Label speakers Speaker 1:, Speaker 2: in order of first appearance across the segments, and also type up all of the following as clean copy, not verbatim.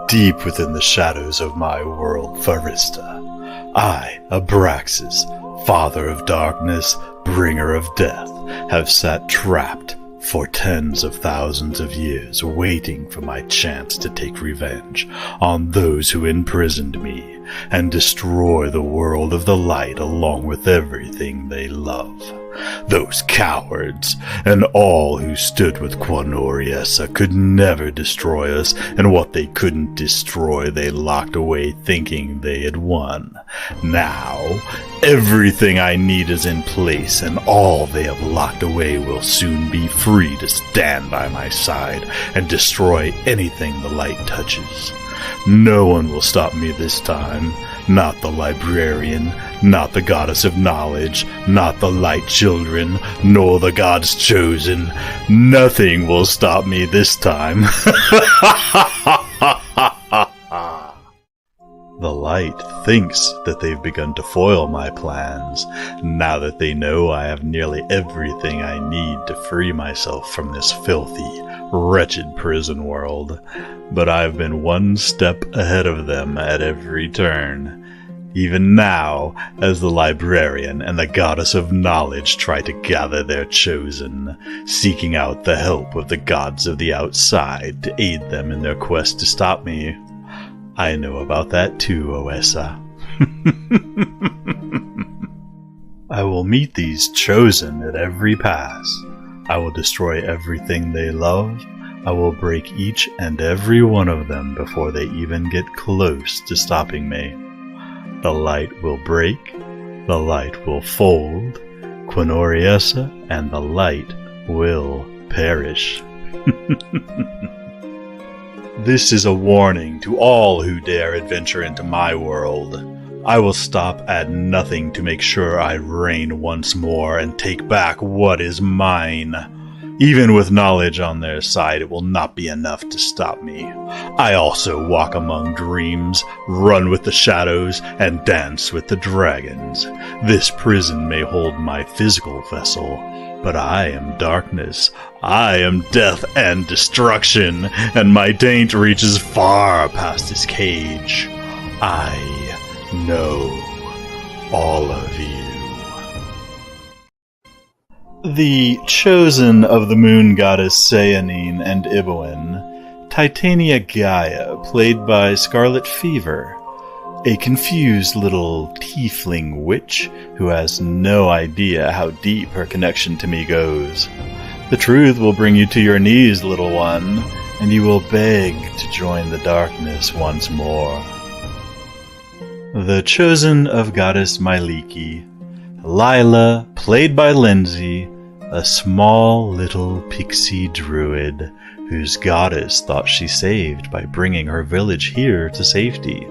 Speaker 1: deep within the shadows of my world, Faresta, I, Aabraxxis, father of darkness, bringer of death, have sat trapped for tens of thousands of years, waiting for my chance to take revenge on those who imprisoned me and destroy the world of the light along with everything they love. Those cowards and all who stood with Quanoriessa could never destroy us, and what they couldn't destroy they locked away thinking they had won. Now, everything I need is in place, and all they have locked away will soon be free to stand by my side and destroy anything the light touches. No one will stop me this time. Not the librarian, not the goddess of knowledge, not the light children, nor the gods chosen. Nothing will stop me this time. The light thinks that they've begun to foil my plans, now that they know I have nearly everything I need to free myself from this filthy, wretched prison world. But I've been one step ahead of them at every turn. Even now, as the librarian and the goddess of knowledge try to gather their chosen, seeking out the help of the gods of the outside to aid them in their quest to stop me. I know about that too, Oessa. I will meet these chosen at every pass. I will destroy everything they love. I will break each and every one of them before they even get close to stopping me. The light will break, the light will fold, Quanoriessa and the light will perish. This is a warning to all who dare adventure into my world. I will stop at nothing to make sure I reign once more and take back what is mine. Even with knowledge on their side, it will not be enough to stop me. I also walk among dreams, run with the shadows, and dance with the dragons. This prison may hold my physical vessel, but I am darkness. I am death and destruction, and my taint reaches far past this cage. I know all of you. The chosen of the moon goddess Seanine and Iboin, Titania Gaia, played by Scarlet Fever, a confused little tiefling witch who has no idea how deep her connection to me goes. The truth will bring you to your knees, little one, and you will beg to join the darkness once more. The chosen of goddess Myliki, Lila, played by Lindsay, a small little pixie druid whose goddess thought she saved by bringing her village here to safety.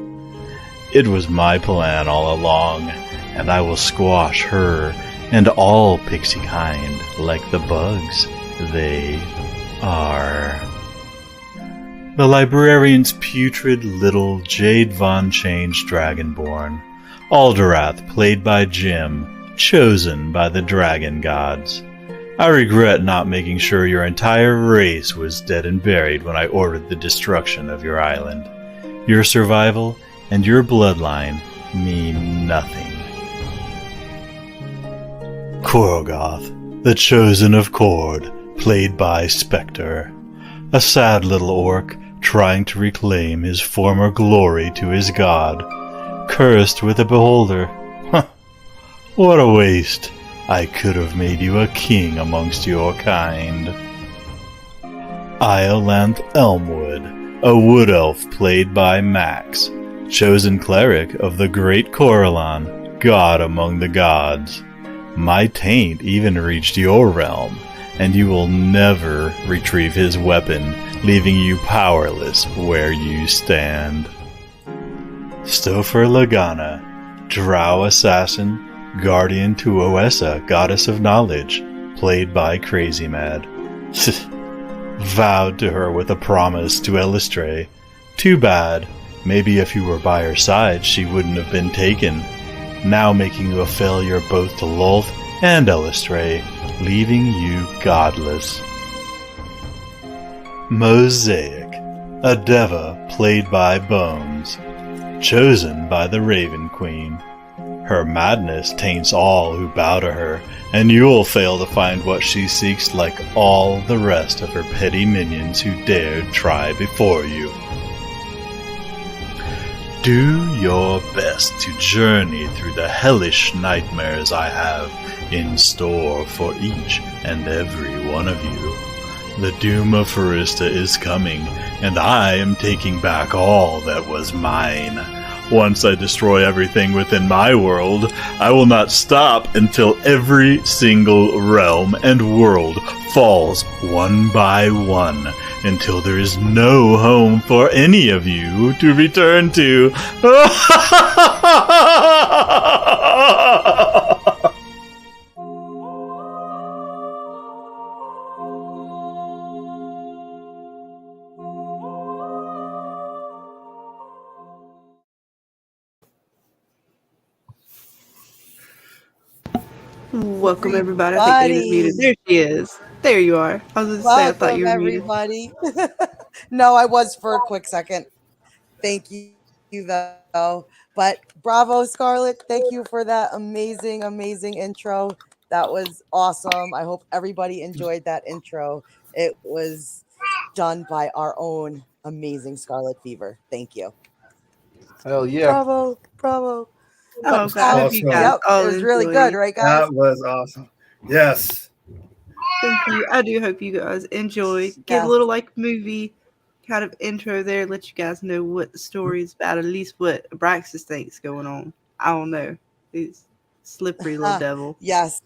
Speaker 1: It was my plan all along, and I will squash her and all pixie kind like the bugs they are. The librarian's putrid little Jade Von Change Dragonborn, Alderwrath, played by Jim, chosen by the dragon gods. I regret not making sure your entire race was dead and buried when I ordered the destruction of your island. Your survival and your bloodline mean nothing. Korgoth, the chosen of Kord, played by Spector, a sad little orc trying to reclaim his former glory to his god, cursed with a beholder. What a waste! I could have made you a king amongst your kind. Iolanth Elmwood, a wood elf played by Max, chosen cleric of the great Corellon, god among the gods. My taint even reached your realm, and you will never retrieve his weapon, leaving you powerless where you stand. Stofer Lagana, drow assassin, guardian to Oessa, goddess of knowledge, played by Crazy Mad. Vowed to her with a promise to Elistray. Too bad. Maybe if you were by her side, she wouldn't have been taken. Now making you a failure both to Lulth and Elistray, leaving you godless. Mosaic, a Deva played by Bones, chosen by the Raven Queen. Her madness taints all who bow to her, and you'll fail to find what she seeks like all the rest of her petty minions who dared try before you. Do your best to journey through the hellish nightmares I have in store for each and every one of you. The doom of Faresta is coming, and I am taking back all that was mine. Once I destroy everything within my world, I will not stop until every single realm and world falls one by one, until there is no home for any of you to return to.
Speaker 2: Welcome, everybody. I think they was muted. There she is. There you are. I was going to say, I thought you were
Speaker 3: everybody. No, I was for a quick second. Thank you, though. But bravo, Scarlet. Thank you for that amazing, amazing intro. That was awesome. I hope everybody enjoyed that intro. It was done by our own amazing Scarlet Fever. Thank you.
Speaker 4: Hell yeah.
Speaker 3: Bravo, bravo.
Speaker 2: Oh, I'm glad
Speaker 4: awesome.
Speaker 2: you guys
Speaker 3: Yep, it was really good, right, guys?
Speaker 4: That was awesome. Yes.
Speaker 2: Thank you. I do hope you guys enjoy. Give a little like movie kind of intro there, let you guys know what the story is about, at least what Aabraxxis thinks going on. I don't know. He's slippery little devil.
Speaker 3: Yes.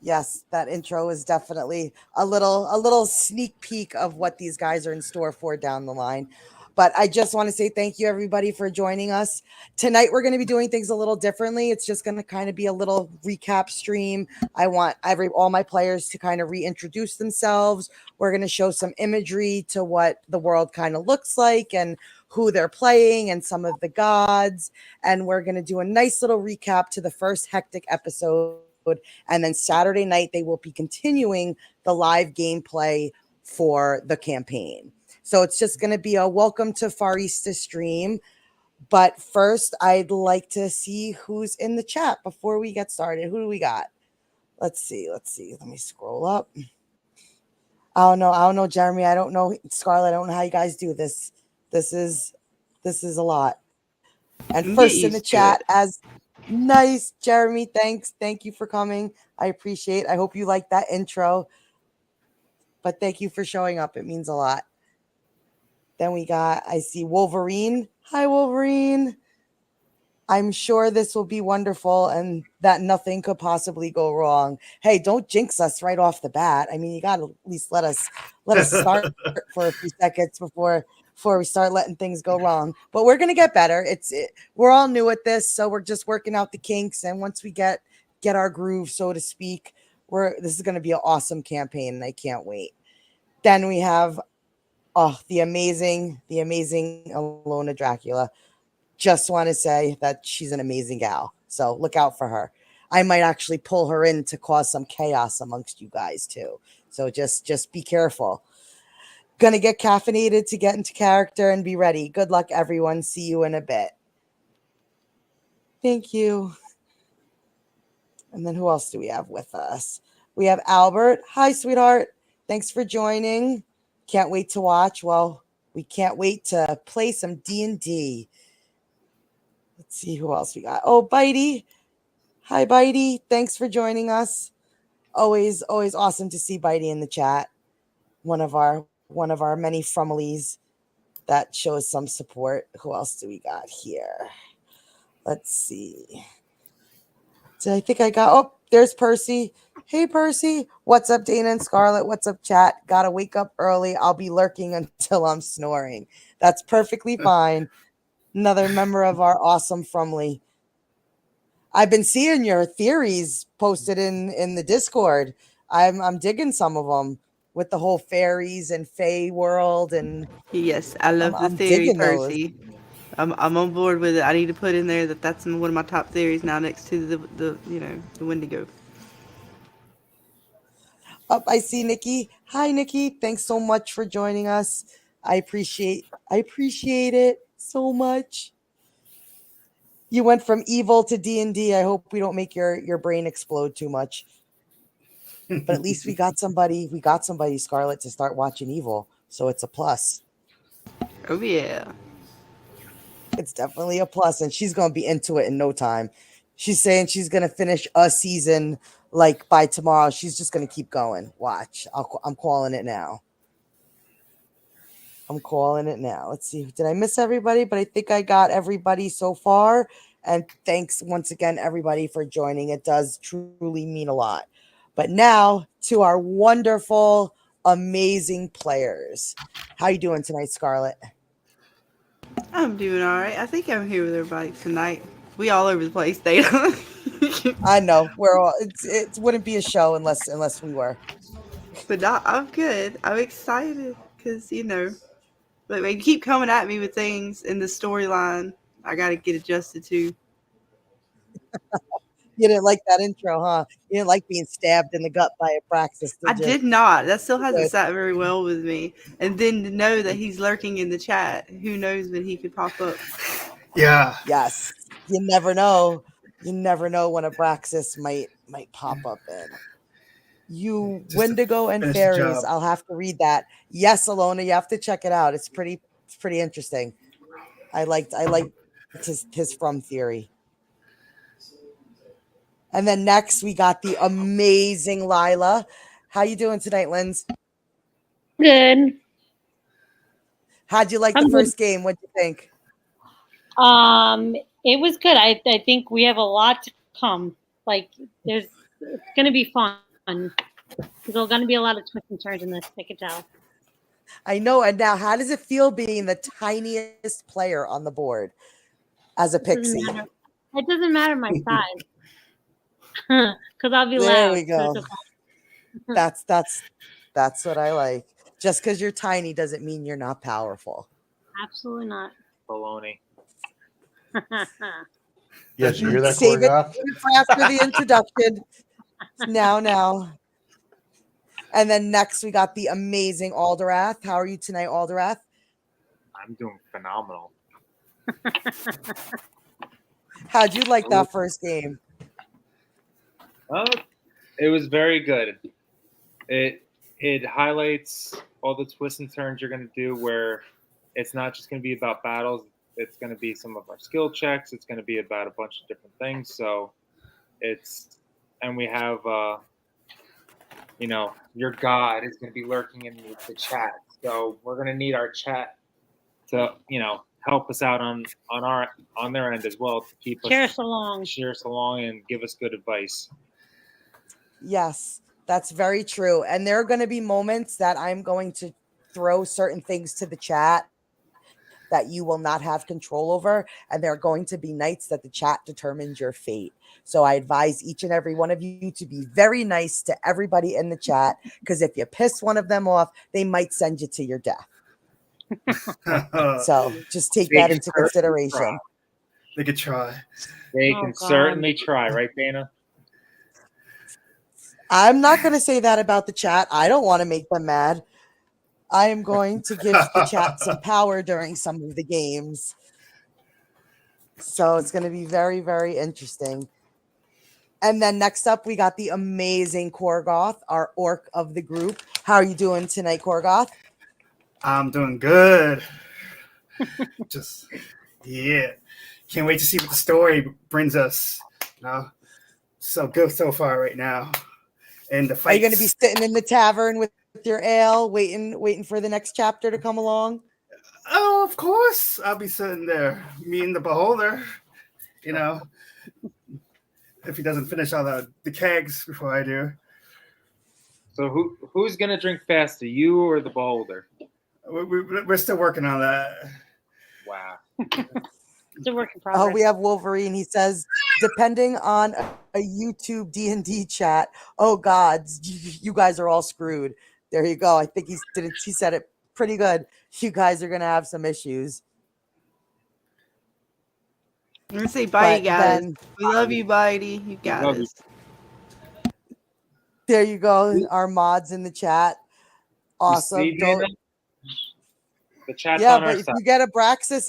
Speaker 3: Yes, that intro is definitely a little sneak peek of what these guys are in store for down the line. But I just want to say thank you, everybody, for joining us. Tonight, we're going to be doing things a little differently. It's just going to kind of be a little recap stream. I want all my players to kind of reintroduce themselves. We're going to show some imagery to what the world kind of looks like and who they're playing and some of the gods. And we're going to do a nice little recap to the first hectic episode. And then Saturday night, they will be continuing the live gameplay for the campaign. So it's just going to be a welcome to Faresta stream. But first, I'd like to see who's in the chat before we get started. Who do we got? Let's see. Let me scroll up. I don't know, Jeremy. I don't know, Scarlet. I don't know how you guys do this. This is a lot. And first in the chat, as nice, Jeremy. Thanks. Thank you for coming. I appreciate it. I hope you like that intro. But thank you for showing up. It means a lot. Then I see Wolverine. Hi, Wolverine. I'm sure this will be wonderful and that nothing could possibly go wrong. Hey, don't jinx us right off the bat. I mean, you got to at least let us start for a few seconds before we start letting things go wrong. But we're going to get better. We're all new at this, so we're just working out the kinks. And once we get our groove, so to speak, this is going to be an awesome campaign, and I can't wait. Then we have the amazing Alona Dracula. Just want to say that she's an amazing gal. So look out for her. I might actually pull her in to cause some chaos amongst you guys too. So just be careful. Gonna get caffeinated to get into character and be ready. Good luck, everyone. See you in a bit. Thank you. And then who else do we have with us? We have Albert. Hi, sweetheart. Thanks for joining. Can't wait to watch. Well, we can't wait to play some D&D. Let's see who else we got. Oh, Bitey. Hi, Bitey. Thanks for joining us. Always awesome to see Bitey in the chat. One of our many frumlies that shows some support. Who else do we got here? Let's see. I think I got. Oh, there's Percy. Hey, Percy. What's up, Dana and Scarlet? What's up, chat? Gotta wake up early. I'll be lurking until I'm snoring. That's perfectly fine. Another member of our awesome Frumly. I've been seeing your theories posted in the Discord. I'm digging some of them with the whole fairies and fae world. And
Speaker 2: yes, I love the theory, Percy. I'm on board with it. I need to put in there that's one of my top theories now, next to the Wendigo.
Speaker 3: I see Nikki. Hi, Nikki. Thanks so much for joining us. I appreciate it so much. You went from evil to D&D. I hope we don't make your brain explode too much. But at least we got somebody, Scarlet, to start watching Evil. So it's a plus.
Speaker 2: Oh yeah.
Speaker 3: It's definitely a plus, and she's gonna be into it in no time. She's saying she's gonna finish a season like by tomorrow. She's just gonna keep going. Watch. I'm calling it now. Let's see. Did I miss everybody? But I think I got everybody so far. And thanks once again, everybody, for joining. It does truly mean a lot. But now to our wonderful, amazing players. How you doing tonight, Scarlet?
Speaker 2: I'm doing all right. I think I'm here with everybody tonight. We all over the place, Dana.
Speaker 3: I know we're all. It wouldn't be a show unless we were.
Speaker 2: But I'm good. I'm excited because like they keep coming at me with things in the storyline. I got to get adjusted to.
Speaker 3: You didn't like that intro, huh? You didn't like being stabbed in the gut by Aabraxxis,
Speaker 2: I
Speaker 3: did you?
Speaker 2: did not. That still hasn't
Speaker 3: Good.
Speaker 2: sat very well with me. And then to know that he's lurking in the chat, who knows when he could pop up.
Speaker 4: Yeah.
Speaker 3: Yes. You never know. You never know when Aabraxxis might pop up in. You
Speaker 4: Just
Speaker 3: Wendigo and
Speaker 4: finish the
Speaker 3: Fairies.
Speaker 4: job.
Speaker 3: I'll have to read that. Yes, Alona, you have to check it out. It's pretty interesting. I liked his from theory. And then next we got the amazing Lila. How you doing tonight, Lindsay?
Speaker 5: Good.
Speaker 3: How'd you like the first game? What'd you think?
Speaker 5: It was good. I think we have a lot to come. Like it's gonna be fun. There's going to be a lot of twists and turns in this, I can tell.
Speaker 3: I know. And now, how does it feel being the tiniest player on the board as a pixie?
Speaker 5: It doesn't matter my size. Because I'll be loud.
Speaker 3: There we go.
Speaker 5: So okay.
Speaker 3: That's what I like. Just because you're tiny doesn't mean you're not powerful.
Speaker 5: Absolutely not.
Speaker 6: Baloney.
Speaker 4: Yes, you hear that,
Speaker 3: Save it
Speaker 4: Korgoth?
Speaker 3: for after the introduction. Now. And then next we got the amazing Alderwrath. How are you tonight, Alderwrath?
Speaker 6: I'm doing phenomenal.
Speaker 3: How'd you like that first game?
Speaker 6: It was very good. It highlights all the twists and turns you're going to do, where it's not just going to be about battles. It's going to be some of our skill checks. It's going to be about a bunch of different things. So and we have, your God is going to be lurking in the chat. So we're going to need our chat to, help us out on their end as well, to keep
Speaker 5: cheer
Speaker 6: us
Speaker 5: along,
Speaker 6: and give us good advice.
Speaker 3: Yes, that's very true. And there are going to be moments that I'm going to throw certain things to the chat that you will not have control over. And there are going to be nights that the chat determines your fate. So I advise each and every one of you to be very nice to everybody in the chat, because if you piss one of them off, they might send you to your death. So just take that into consideration.
Speaker 4: They could try.
Speaker 6: They can certainly try, right, Dana?
Speaker 3: I'm not going to say that about the chat. I don't want to make them mad. I am going to give the chat some power during some of the games. So it's going to be very, very interesting. And then next up, we got the amazing Korgoth, our orc of the group. How are you doing tonight, Korgoth?
Speaker 4: I'm doing good. Can't wait to see what the story brings us. So good so far right now. And the fight.
Speaker 3: Are you going to be sitting in the tavern with your ale, waiting for the next chapter to come along?
Speaker 4: Oh, of course. I'll be sitting there, me and the beholder, if he doesn't finish all the kegs before I do.
Speaker 6: So who's going to drink faster, you or the beholder?
Speaker 4: We're still working on that.
Speaker 6: Wow.
Speaker 5: It's a work in progress.
Speaker 3: Oh, we have Wolverine. He says, depending on a YouTube D&D chat, oh God, you guys are all screwed. There you go. I think he said it pretty good. You guys are going to have some issues.
Speaker 2: I'm going to say bye, guys. We love you, Bitey. You got us.
Speaker 3: There you go. Our mods in the chat. Awesome.
Speaker 6: The chat's
Speaker 3: Yeah,
Speaker 6: on our
Speaker 3: but if
Speaker 6: side.
Speaker 3: you get Aabraxxis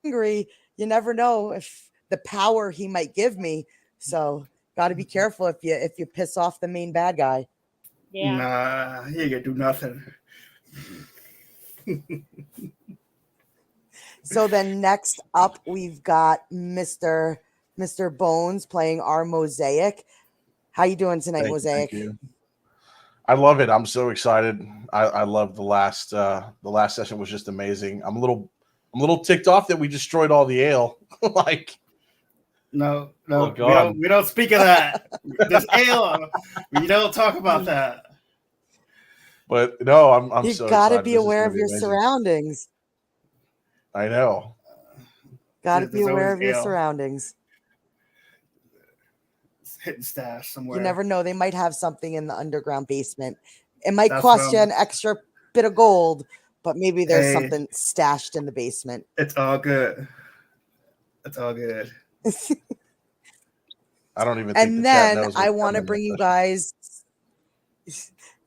Speaker 3: angry, you never know if the power he might give me. So got to be careful if you piss off the main bad guy.
Speaker 5: Yeah.
Speaker 4: Nah, he ain't gonna do nothing.
Speaker 3: So then next up, we've got Mr. Bones playing our Mosaic. How you doing tonight, Mosaic?
Speaker 7: Thank you. I love it. I'm so excited. I love the last session was just amazing. I'm a little ticked off that we destroyed all the ale. Like,
Speaker 4: No,
Speaker 7: Oh, God.
Speaker 4: we don't speak of that. This ale, we don't talk about that.
Speaker 7: but no, I'm
Speaker 3: You
Speaker 7: so
Speaker 3: got to
Speaker 7: excited.
Speaker 3: be
Speaker 7: This is
Speaker 3: aware
Speaker 7: gonna
Speaker 3: of
Speaker 7: be
Speaker 3: your
Speaker 7: amazing.
Speaker 3: surroundings.
Speaker 7: I know.
Speaker 3: Got to
Speaker 4: There's
Speaker 3: be aware
Speaker 4: always
Speaker 3: of your
Speaker 4: ale.
Speaker 3: surroundings.
Speaker 4: It's hidden stash somewhere.
Speaker 3: You never know. They might have something in the underground basement. It might
Speaker 4: That's
Speaker 3: cost you
Speaker 4: from-
Speaker 3: an extra bit of gold, but maybe there's
Speaker 4: Hey.
Speaker 3: something stashed in the basement.
Speaker 4: It's all good. It's all good.
Speaker 7: I don't even think
Speaker 3: And
Speaker 7: the chat
Speaker 3: then
Speaker 7: knows.
Speaker 3: I
Speaker 7: what's
Speaker 3: want to
Speaker 7: coming
Speaker 3: bring you
Speaker 7: up.
Speaker 3: guys.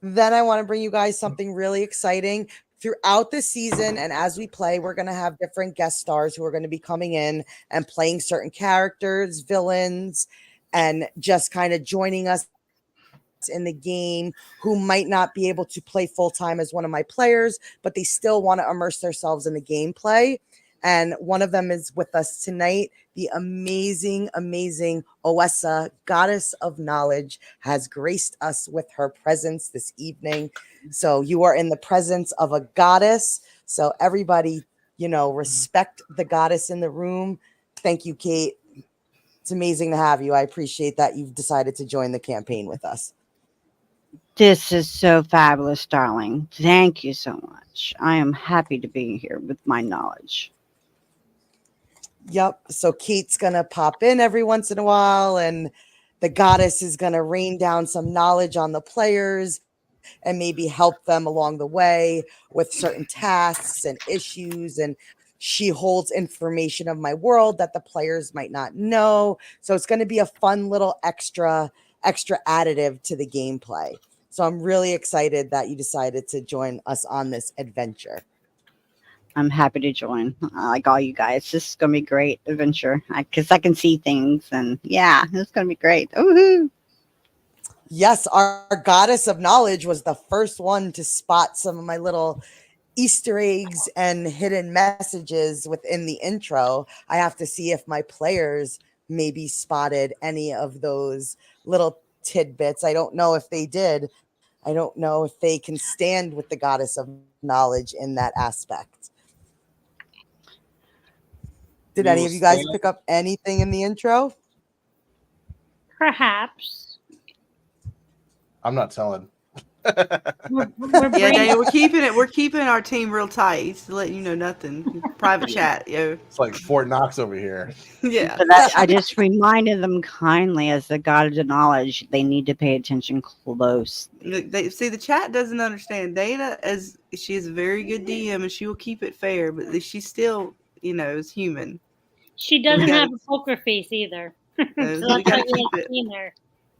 Speaker 3: Then I want to bring you guys something really exciting. Throughout the season and as we play, we're going to have different guest stars who are going to be coming in and playing certain characters, villains, and just kind of joining us in the game who might not be able to play full time as one of my players, but they still want to immerse themselves in the gameplay. And one of them is with us tonight. The amazing Oessa, goddess of knowledge, has graced us with her presence this evening. So you are in the presence of a goddess. So everybody, respect the goddess in the room. Thank you, Kate. It's amazing to have you. I appreciate that you've decided to join the campaign with us.
Speaker 8: This is so fabulous, darling. Thank you so much. I am happy to be here with my knowledge.
Speaker 3: Yep. So Kate's going to pop in every once in a while, and the goddess is going to rain down some knowledge on the players and maybe help them along the way with certain tasks and issues. And she holds information of my world that the players might not know. So it's going to be a fun little extra additive to the gameplay. So I'm really excited that you decided to join us on this adventure.
Speaker 8: I'm happy to join. I like all you guys. This is going to be a great adventure because I can see things. And yeah, it's going to be great. Woohoo!
Speaker 3: Yes, our goddess of knowledge was the first one to spot some of my little Easter eggs and hidden messages within the intro. I have to see if my players maybe spotted any of those little tidbits. I don't know if they did. I don't know if they can stand with the goddess of knowledge in that aspect. Did any of you guys pick up anything in the intro?
Speaker 5: Perhaps.
Speaker 7: I'm not telling.
Speaker 5: We're
Speaker 2: Yeah,
Speaker 5: bringing-
Speaker 2: Daniel, we're keeping it. We're keeping our team real tight to let you know nothing. Private chat, yo.
Speaker 7: It's like Fort Knox over here.
Speaker 2: Yeah.
Speaker 8: But I just reminded them kindly, as the god of knowledge, they need to pay attention close.
Speaker 2: See, the chat doesn't understand. Dana, as she is a very good DM, and she will keep it fair, but she's still, is human.
Speaker 5: She doesn't
Speaker 2: gotta-
Speaker 5: have a poker face either. So
Speaker 2: we
Speaker 5: that's
Speaker 2: gotta
Speaker 5: why we
Speaker 2: keep
Speaker 5: like
Speaker 2: it.
Speaker 5: seeing her.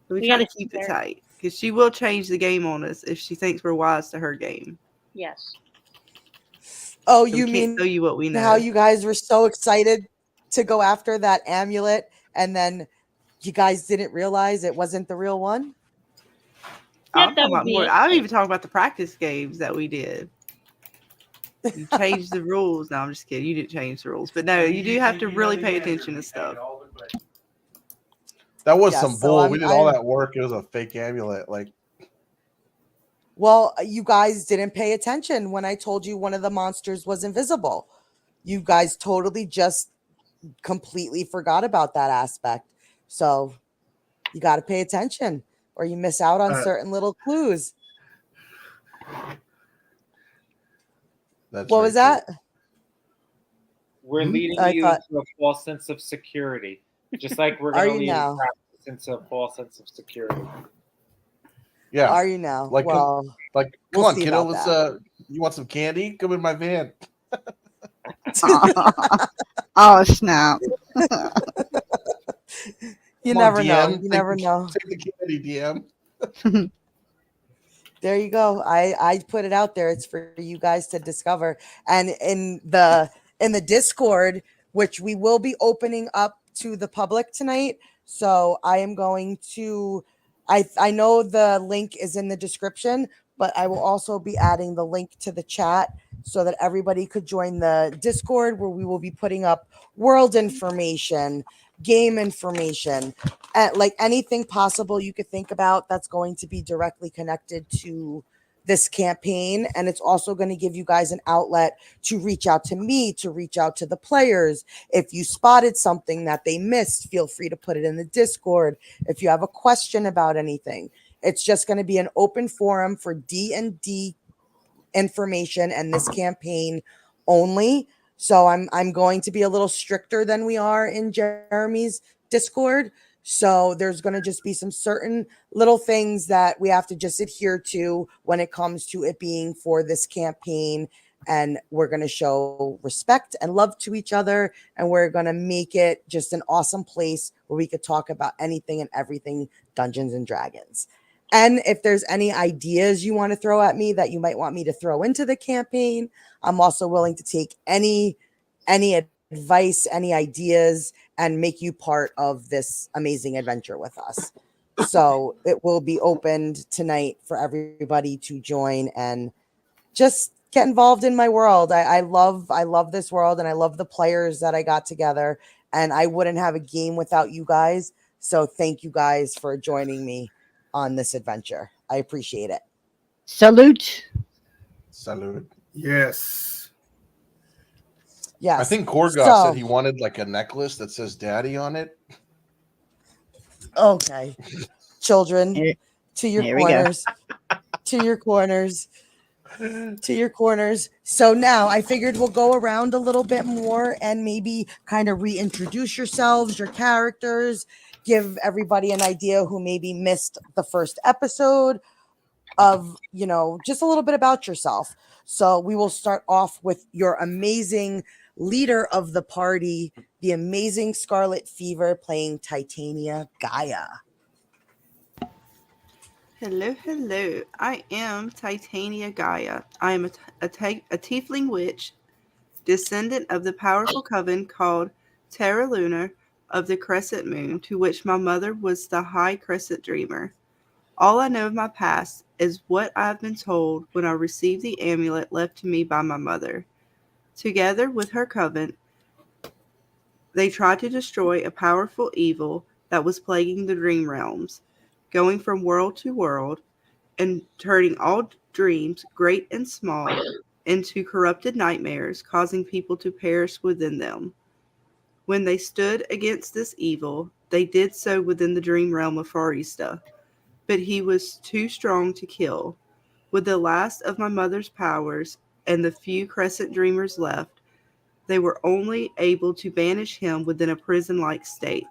Speaker 2: We
Speaker 5: We
Speaker 2: try to
Speaker 5: gotta
Speaker 2: keep
Speaker 5: keep
Speaker 2: it
Speaker 5: her.
Speaker 2: tight because she will change the game on us if she thinks we're wise to her game.
Speaker 5: Yes.
Speaker 3: Oh,
Speaker 2: So
Speaker 3: you
Speaker 2: we
Speaker 3: mean
Speaker 2: can't tell you what we know?
Speaker 3: how you guys were so excited to go after that amulet and then you guys didn't realize it wasn't the real one?
Speaker 2: I'm
Speaker 5: that
Speaker 2: talking
Speaker 5: would
Speaker 2: about
Speaker 5: be
Speaker 2: more.
Speaker 5: it.
Speaker 2: I'm even talking about the practice games that we did. You changed the rules. No, I'm just kidding. You didn't change the rules, but no, you do have to really pay attention to stuff.
Speaker 7: That was
Speaker 3: Yeah,
Speaker 7: some
Speaker 3: so
Speaker 7: bull. We did all that work. It was a fake amulet. Like,
Speaker 3: Well, you guys didn't pay attention when I told you one of the monsters was invisible. You guys totally just completely forgot about that aspect. So you got to pay attention or you miss out on certain little clues.
Speaker 7: that's
Speaker 3: What
Speaker 7: very
Speaker 3: was that?
Speaker 6: We're leading
Speaker 3: I
Speaker 6: you
Speaker 3: thought-
Speaker 6: to a false sense of security, just like we're
Speaker 3: Are
Speaker 6: going to
Speaker 3: you
Speaker 6: lead
Speaker 3: now?
Speaker 6: practice into a false sense of security.
Speaker 7: Yeah.
Speaker 3: Are you now?
Speaker 7: Like,
Speaker 3: well,
Speaker 7: come
Speaker 3: we'll
Speaker 7: on,
Speaker 3: see
Speaker 7: kiddo.
Speaker 3: about
Speaker 7: Let's you want some candy? Come in my van.
Speaker 8: Oh, snap.
Speaker 3: you
Speaker 7: Come
Speaker 3: never
Speaker 7: on,
Speaker 3: know.
Speaker 7: DM.
Speaker 3: You never know.
Speaker 7: Take the candy, DM.
Speaker 3: There you go. I put it out there. It's for you guys to discover. And in the Discord, which we will be opening up to the public tonight. So I am going to I know the link is in the description, but I will also be adding the link to the chat so that everybody could join the Discord, where we will be putting up world information, game information, like anything possible you could think about that's going to be directly connected to this campaign. And it's also going to give you guys an outlet to reach out to me, to reach out to the players. If you spotted something that they missed, feel free to put it in the Discord. If you have a question about anything, it's just going to be an open forum for D&D information and this campaign only. So I'm going to be a little stricter than we are in Jeremy's Discord. So there's going to just be some certain little things that we have to just adhere to when it comes to it being for this campaign. And we're going to show respect and love to each other. And we're going to make it just an awesome place where we could talk about anything and everything Dungeons and Dragons. And if there's any ideas you want to throw at me that you might want me to throw into the campaign, I'm also willing to take any advice, any ideas, and make you part of this amazing adventure with us. So it will be opened tonight for everybody to join and just get involved in my world. I love this world, and I love the players that I got together, and I wouldn't have a game without you guys. So thank you guys for joining me on this adventure. I appreciate it.
Speaker 8: Salute.
Speaker 7: Salute.
Speaker 4: Yes.
Speaker 3: Yes.
Speaker 7: I think Korgoth said he wanted like a necklace that says daddy on it.
Speaker 3: Okay. Children, to your
Speaker 8: Here we go.
Speaker 3: corners. To your corners. To your corners. So now I figured we'll go around a little bit more and maybe kind of reintroduce yourselves, your characters, give everybody an idea who maybe missed the first episode of, just a little bit about yourself. So we will start off with your amazing leader of the party, the amazing Scarlet Fever, playing Titania Gaia.
Speaker 2: Hello, hello. I am Titania Gaia. I am a tiefling witch, descendant of the powerful coven called Terra Lunar of the Crescent Moon, to which my mother was the High Crescent Dreamer. All I know of my past is what I have been told when I received the amulet left to me by my mother. Together with her coven, they tried to destroy a powerful evil that was plaguing the dream realms, going from world to world and turning all dreams, great and small, into corrupted nightmares, causing people to perish within them. When they stood against this evil, they did so within the dream realm of Faresta, but he was too strong to kill. With the last of my mother's powers and the few Crescent Dreamers left, they were only able to banish him within a prison-like state.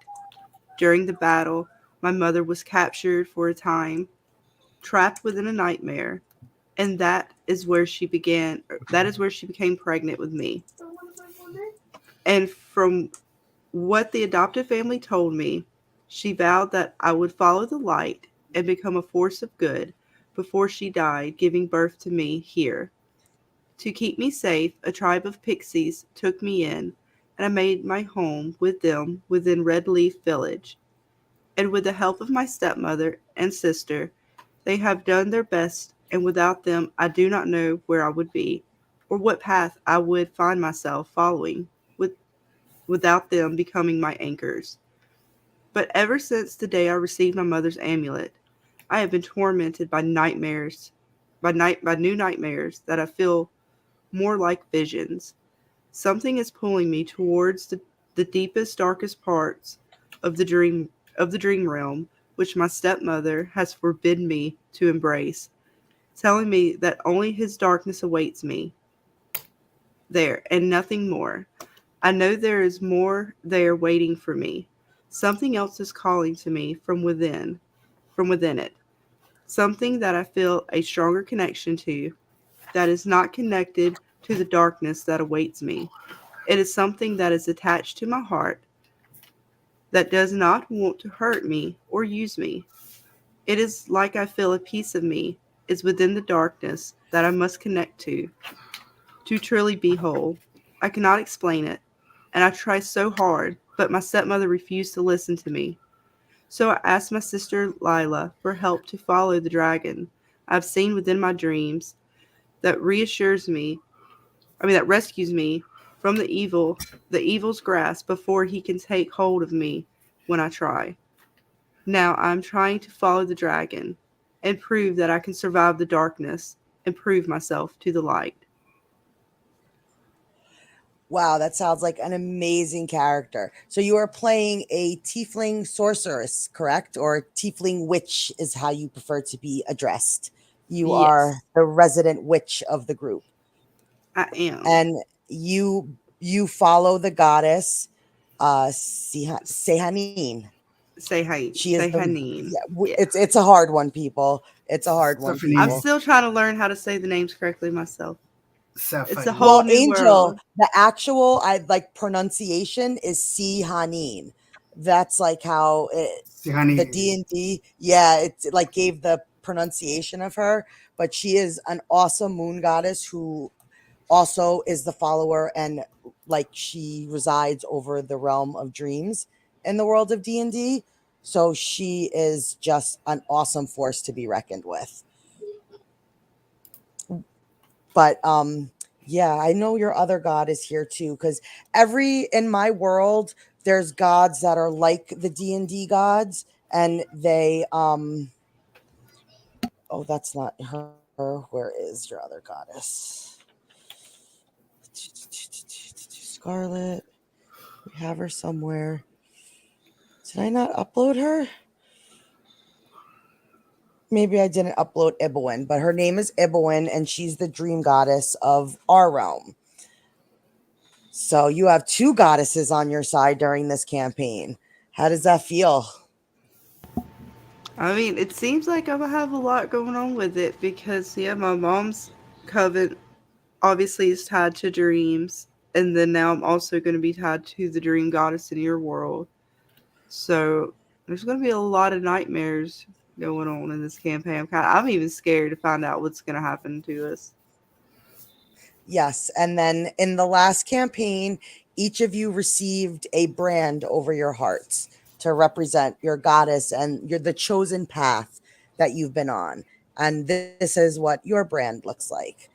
Speaker 2: During the battle, my mother was captured for a time, trapped within a nightmare, and that is where she became pregnant with me. And from what the adoptive family told me, she vowed that I would follow the light and become a force of good before she died, giving birth to me here. To keep me safe, a tribe of pixies took me in, and I made my home with them within Red Leaf Village. And with the help of my stepmother and sister, they have done their best, and without them, I do not know where I would be, or what path I would find myself following, without them becoming my anchors. But ever since the day I received my mother's amulet, I have been tormented by nightmares, by new nightmares that I feel more like visions. Something is pulling me towards the deepest, darkest parts of the dream realm, which my stepmother has forbidden me to embrace, telling me that only his darkness awaits me there and nothing more. I know there is more there waiting for me. Something else is calling to me from within it. Something that I feel a stronger connection to, that is not connected to the darkness that awaits me. It is something that is attached to my heart, that does not want to hurt me or use me. It is like I feel a piece of me is within the darkness that I must connect to truly be whole. I cannot explain it, and I try so hard, but my stepmother refused to listen to me. So I asked my sister Lila for help to follow the dragon I've seen within my dreams that that rescues me from the evil's grasp before he can take hold of me when I try. Now I'm trying to follow the dragon and prove that I can survive the darkness and prove myself to the light.
Speaker 3: Wow, that sounds like an amazing character. So you are playing a tiefling sorceress, correct? Or tiefling witch is how you prefer to be addressed. You are
Speaker 2: Yes,
Speaker 3: the resident witch of the group.
Speaker 2: I am.
Speaker 3: And you follow the goddess Sehanin.
Speaker 2: Say hi.
Speaker 3: She is
Speaker 2: Say
Speaker 3: the
Speaker 2: Haneen. Yeah.
Speaker 3: it's a hard one, people. It's a hard one,
Speaker 4: Stephanie.
Speaker 2: I'm
Speaker 3: people.
Speaker 2: still trying to learn how to say the names correctly myself. It's a
Speaker 4: Sapphire.
Speaker 2: whole
Speaker 3: Well,
Speaker 2: new
Speaker 3: Angel,
Speaker 2: world.
Speaker 3: the actual I like pronunciation is Sehanin. That's like how
Speaker 4: See, honey.
Speaker 3: the D&D, yeah, it's like gave the pronunciation of her, but she is an awesome moon goddess who also is the follower, and like she resides over the realm of dreams in the world of D&D. So she is just an awesome force to be reckoned with. But yeah, I know your other god is here too, because in my world there's gods that are like the D&D gods, and they oh, that's not her. Where is your other goddess? Scarlet. We have her somewhere. Did I not upload her? Maybe I didn't upload Ibowin, but her name is Ibowin, and she's the dream goddess of our realm. So you have two goddesses on your side during this campaign. How does that feel?
Speaker 2: I mean, it seems like I'm gonna have a lot going on with it because, yeah, my mom's coven obviously is tied to dreams, and then now I'm also going to be tied to the dream goddess in your world. So there's going to be a lot of nightmares going on in this campaign. I'm even scared to find out what's going to happen to us.
Speaker 3: Yes. And then in the last campaign, each of you received a brand over your hearts to represent your goddess and the chosen path that you've been on. And this is what your brand looks like.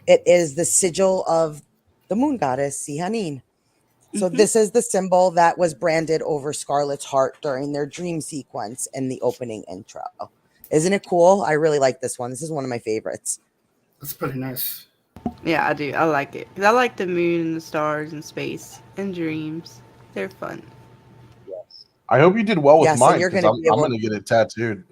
Speaker 3: It is the sigil of the moon goddess, Sehanin. So this is the symbol that was branded over Scarlet's heart during their dream sequence in the opening intro. Isn't it cool? I really like this one. This is one of my favorites.
Speaker 4: That's pretty nice.
Speaker 2: Yeah, I do. I like it. Because I like the moon and the stars and space and dreams. They're fun.
Speaker 7: I hope you did well with
Speaker 3: Yes, and
Speaker 7: mine
Speaker 3: you're
Speaker 7: because
Speaker 3: gonna
Speaker 7: I'm
Speaker 3: be able-
Speaker 7: going to get it tattooed.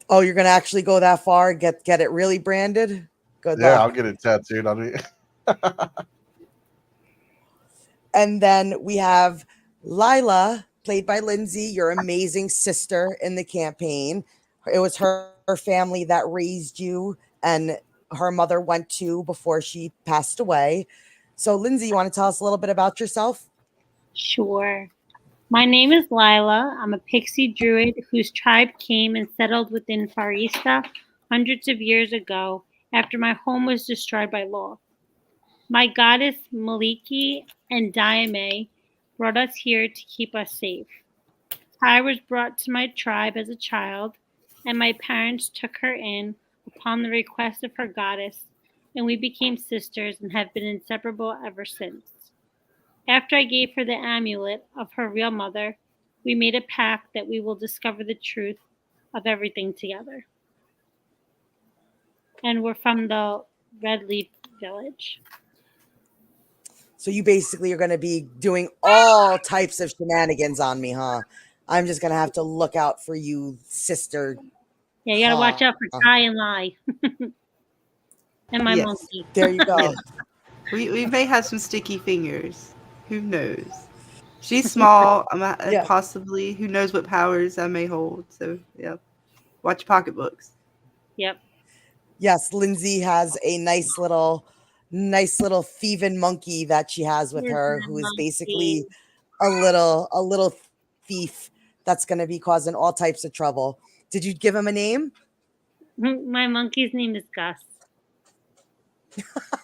Speaker 3: Oh, you're going to actually go that far? Get it really branded? Good
Speaker 7: Yeah,
Speaker 3: luck.
Speaker 7: I'll get it tattooed. I mean,
Speaker 3: And then we have Lila, played by Lindsay, your amazing sister in the campaign. It was her family that raised you, and her mother went to before she passed away. So, Lindsay, you want to tell us a little bit about yourself?
Speaker 5: Sure. My name is Lila. I'm a pixie druid whose tribe came and settled within Faresta hundreds of years ago after my home was destroyed by law. My goddess Maliki and Diame brought us here to keep us safe. Ty was brought to my tribe as a child, and my parents took her in upon the request of her goddess, and we became sisters and have been inseparable ever since. After I gave her the amulet of her real mother, we made a pact that we will discover the truth of everything together. And we're from the Red Leaf Village.
Speaker 3: So, you basically are going to be doing all types of shenanigans on me, huh? I'm just going to have to look out for you, sister.
Speaker 5: Yeah, you gotta watch out for Ty and Lai. And my
Speaker 2: Yes.
Speaker 5: monkey.
Speaker 3: There you go.
Speaker 2: We may have some sticky fingers. Who knows? She's small.
Speaker 3: Yeah.
Speaker 2: Possibly. Who knows what powers I may hold? So yeah, watch your pocketbooks.
Speaker 5: Yep.
Speaker 3: Yes, Lindsay has a nice little thieving monkey that she has with her, who is basically a little thief that's going to be causing all types of trouble. Did you give him a name?
Speaker 5: My monkey's name is Gus.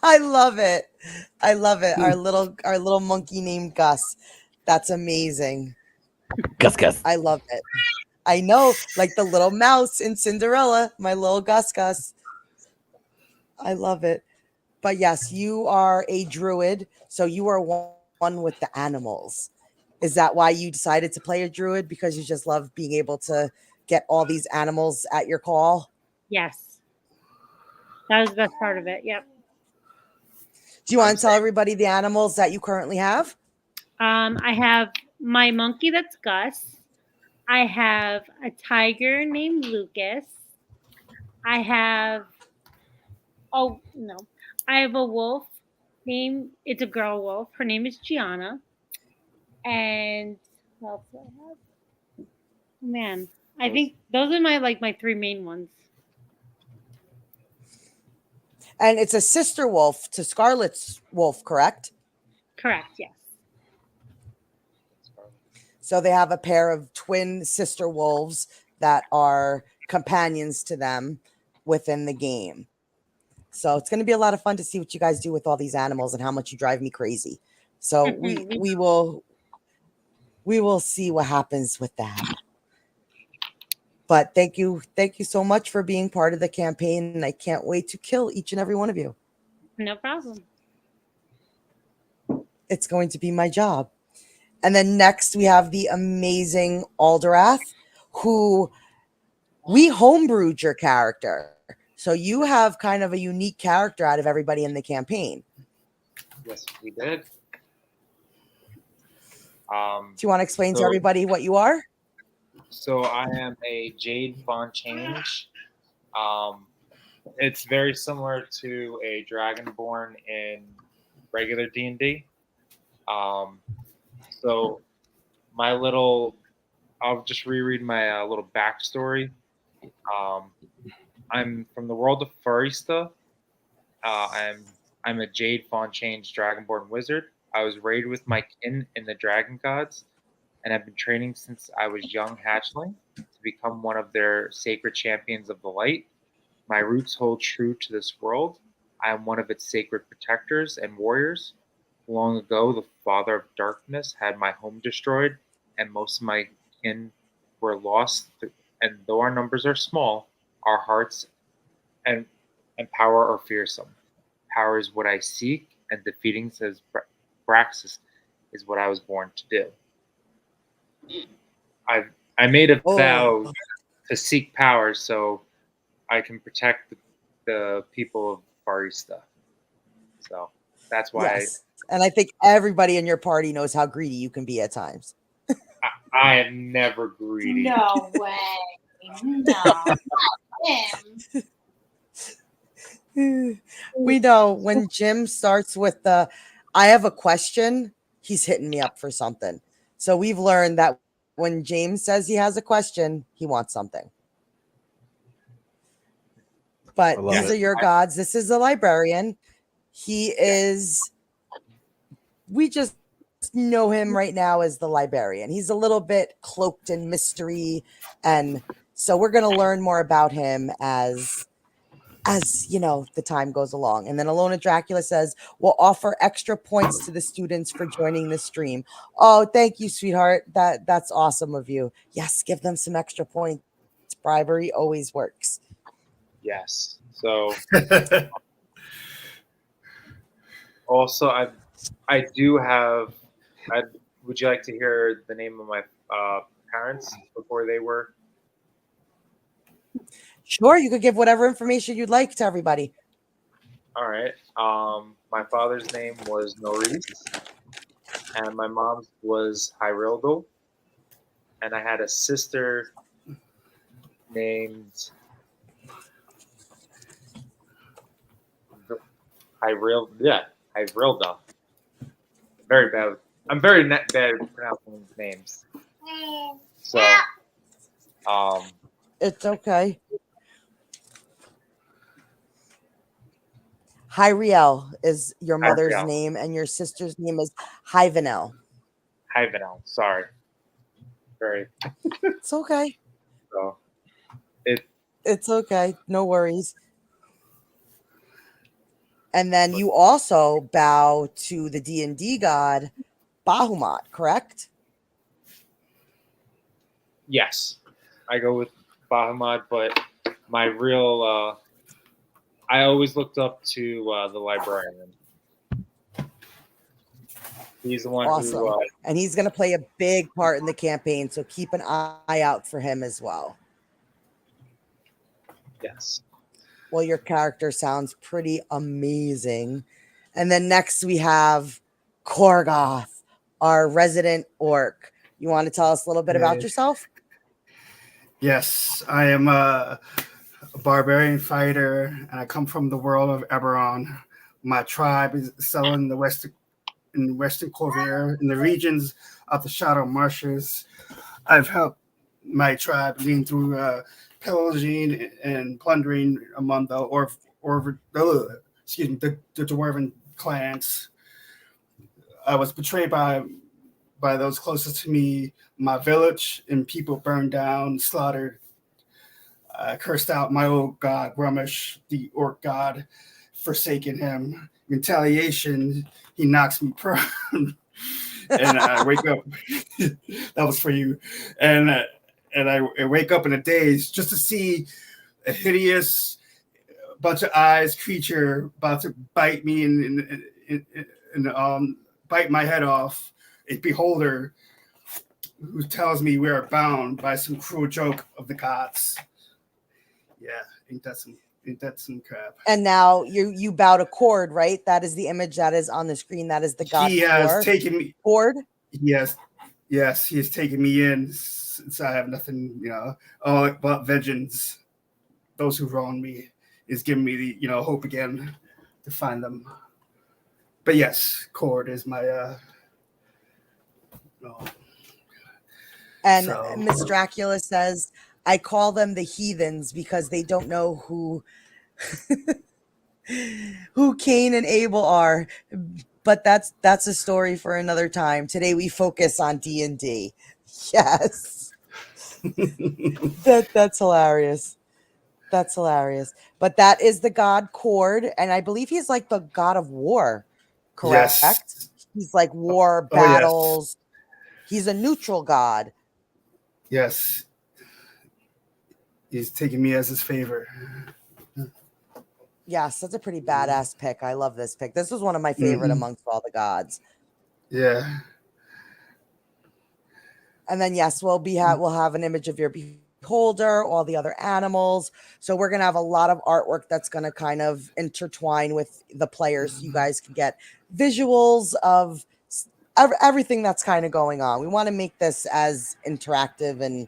Speaker 3: I love it. I love it. Our little monkey named Gus. That's amazing.
Speaker 9: Gus.
Speaker 3: I love it. I know, like the little mouse in Cinderella, my little Gus. I love it. But yes, you are a druid, so you are one with the animals. Is that why you decided to play a druid? Because you just love being able to get all these animals at your call?
Speaker 5: Yes. That was the best part of it. Yep.
Speaker 3: Do you want to tell everybody the animals that you currently have?
Speaker 5: I have my monkey that's Gus. I have a tiger named Lucas. I have I have a wolf it's a girl wolf. Her name is Gianna. And what else do I have? Man, I think those are my three main ones.
Speaker 3: And it's a sister wolf to Scarlet's wolf, correct?
Speaker 5: Correct, yes.
Speaker 3: So they have a pair of twin sister wolves that are companions to them within the game. So it's going to be a lot of fun to see what you guys do with all these animals and how much you drive me crazy. So we will see what happens with that. But thank you so much for being part of the campaign, and I can't wait to kill each and every one of you.
Speaker 5: No problem.
Speaker 3: It's going to be my job. And then next we have the amazing Alderwrath, who we homebrewed your character. So you have kind of a unique character out of everybody in the campaign.
Speaker 6: Yes, we did.
Speaker 3: Do you want to explain to everybody what you are?
Speaker 6: So I am a Jade Fawn Change. It's very similar to a Dragonborn in regular D&D. So I'll just reread my little backstory. I'm from the world of Faresta. I'm a Jade Fawn Change Dragonborn wizard. I was raised with my kin in the Dragon Gods, and I've been training since I was young hatchling to become one of their sacred champions of the light. My roots hold true to this world. I am one of its sacred protectors and warriors. Long ago, the Father of Darkness had my home destroyed, and most of my kin were lost. And though our numbers are small, our hearts and power are fearsome. Power is what I seek, and defeating, says Aabraxxis, is what I was born to do. I made a vow to seek power so I can protect the people of Faresta. So that's why.
Speaker 3: Yes. And I think everybody in your party knows how greedy you can be at times.
Speaker 6: I am never greedy.
Speaker 5: No way. No.
Speaker 3: We know when Jim starts with the I have a question, he's hitting me up for something. So we've learned that when James says he has a question, he wants something. But these are your gods. This is a librarian. He is, we just know him right now as the librarian. He's a little bit cloaked in mystery. And so we're going to learn more about him as you know, the time goes along. And then Alona Dracula says, we'll offer extra points to the students for joining the stream. Oh, thank you, sweetheart. That's awesome of you. Yes, give them some extra points. Bribery always works.
Speaker 6: Yes. So also I do have, would you like to hear the name of my parents before they were?
Speaker 3: Sure, you could give whatever information you'd like to everybody.
Speaker 6: All right. My father's name was Norris, and my mom's was Hyrildo, and I had a sister named Hyrilda. Very bad. I'm very bad at pronouncing names. So,
Speaker 3: it's okay. Hyriel is your mother's name, and your sister's name is Hyvenel.
Speaker 6: Hyvenel, sorry. Very.
Speaker 3: It's okay.
Speaker 6: So,
Speaker 3: It's okay. No worries. And then you also bow to the D&D god Bahamut, correct?
Speaker 6: Yes, I go with Bahamut, but my real I always looked up to the librarian. He's the one
Speaker 3: Awesome.
Speaker 6: who
Speaker 3: And he's going to play a big part in the campaign, so keep an eye out for him as well.
Speaker 6: yes.
Speaker 3: Well, your character sounds pretty amazing. And then next we have Korgoth, our resident orc. You want to tell us a little bit about yourself?
Speaker 4: Yes, I am a barbarian fighter, and I come from the world of Eberron. My tribe is still in western Corvair, in the regions of the Shadow Marshes. I've helped my tribe lean through pillaging and plundering among the the dwarven clans. I was betrayed by those closest to me. My village and people burned down, slaughtered. I cursed out my old god, Grummish, the orc god, forsaking him. In retaliation, he knocks me prone. And I wake up. That was for you. And I wake up in a daze just to see a hideous bunch of eyes creature about to bite me and bite my head off. A beholder who tells me we are bound by some cruel joke of the gods. Yeah, ain't that some crap?
Speaker 3: And now you bow to Cord, right? That is the image that is on the screen. That is the god.
Speaker 4: He has taken me.
Speaker 3: Cord.
Speaker 4: Yes, he has taken me in since I have nothing, all but vengeance. Those who wronged me is giving me the, hope again to find them. But yes, Cord is my.
Speaker 3: And Miss Dracula says, I call them the heathens because they don't know who Cain and Abel are. But that's a story for another time. Today we focus on D&D. Yes. That's hilarious. That's hilarious. But that is the god Cord, and I believe he's like the god of war, correct?
Speaker 4: Yes.
Speaker 3: He's like war, battles. Yes. He's a neutral god.
Speaker 4: Yes. He's taking me as his favor.
Speaker 3: Yes, that's a pretty badass pick. I love this pick. This was one of my favorite amongst all the gods.
Speaker 4: Yeah.
Speaker 3: And then yes, we'll have an image of your beholder, all the other animals. So we're gonna have a lot of artwork that's gonna kind of intertwine with the players. So you guys can get visuals of everything that's kind of going on. We want to make this as interactive and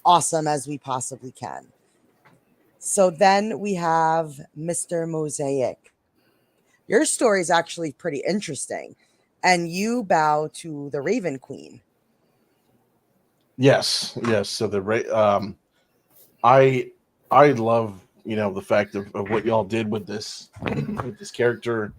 Speaker 3: awesome as we possibly can. So then we have Mr. Mosaic. Your story is actually pretty interesting, and you bow to the Raven Queen.
Speaker 7: Yes. So I love the fact of what y'all did with this character.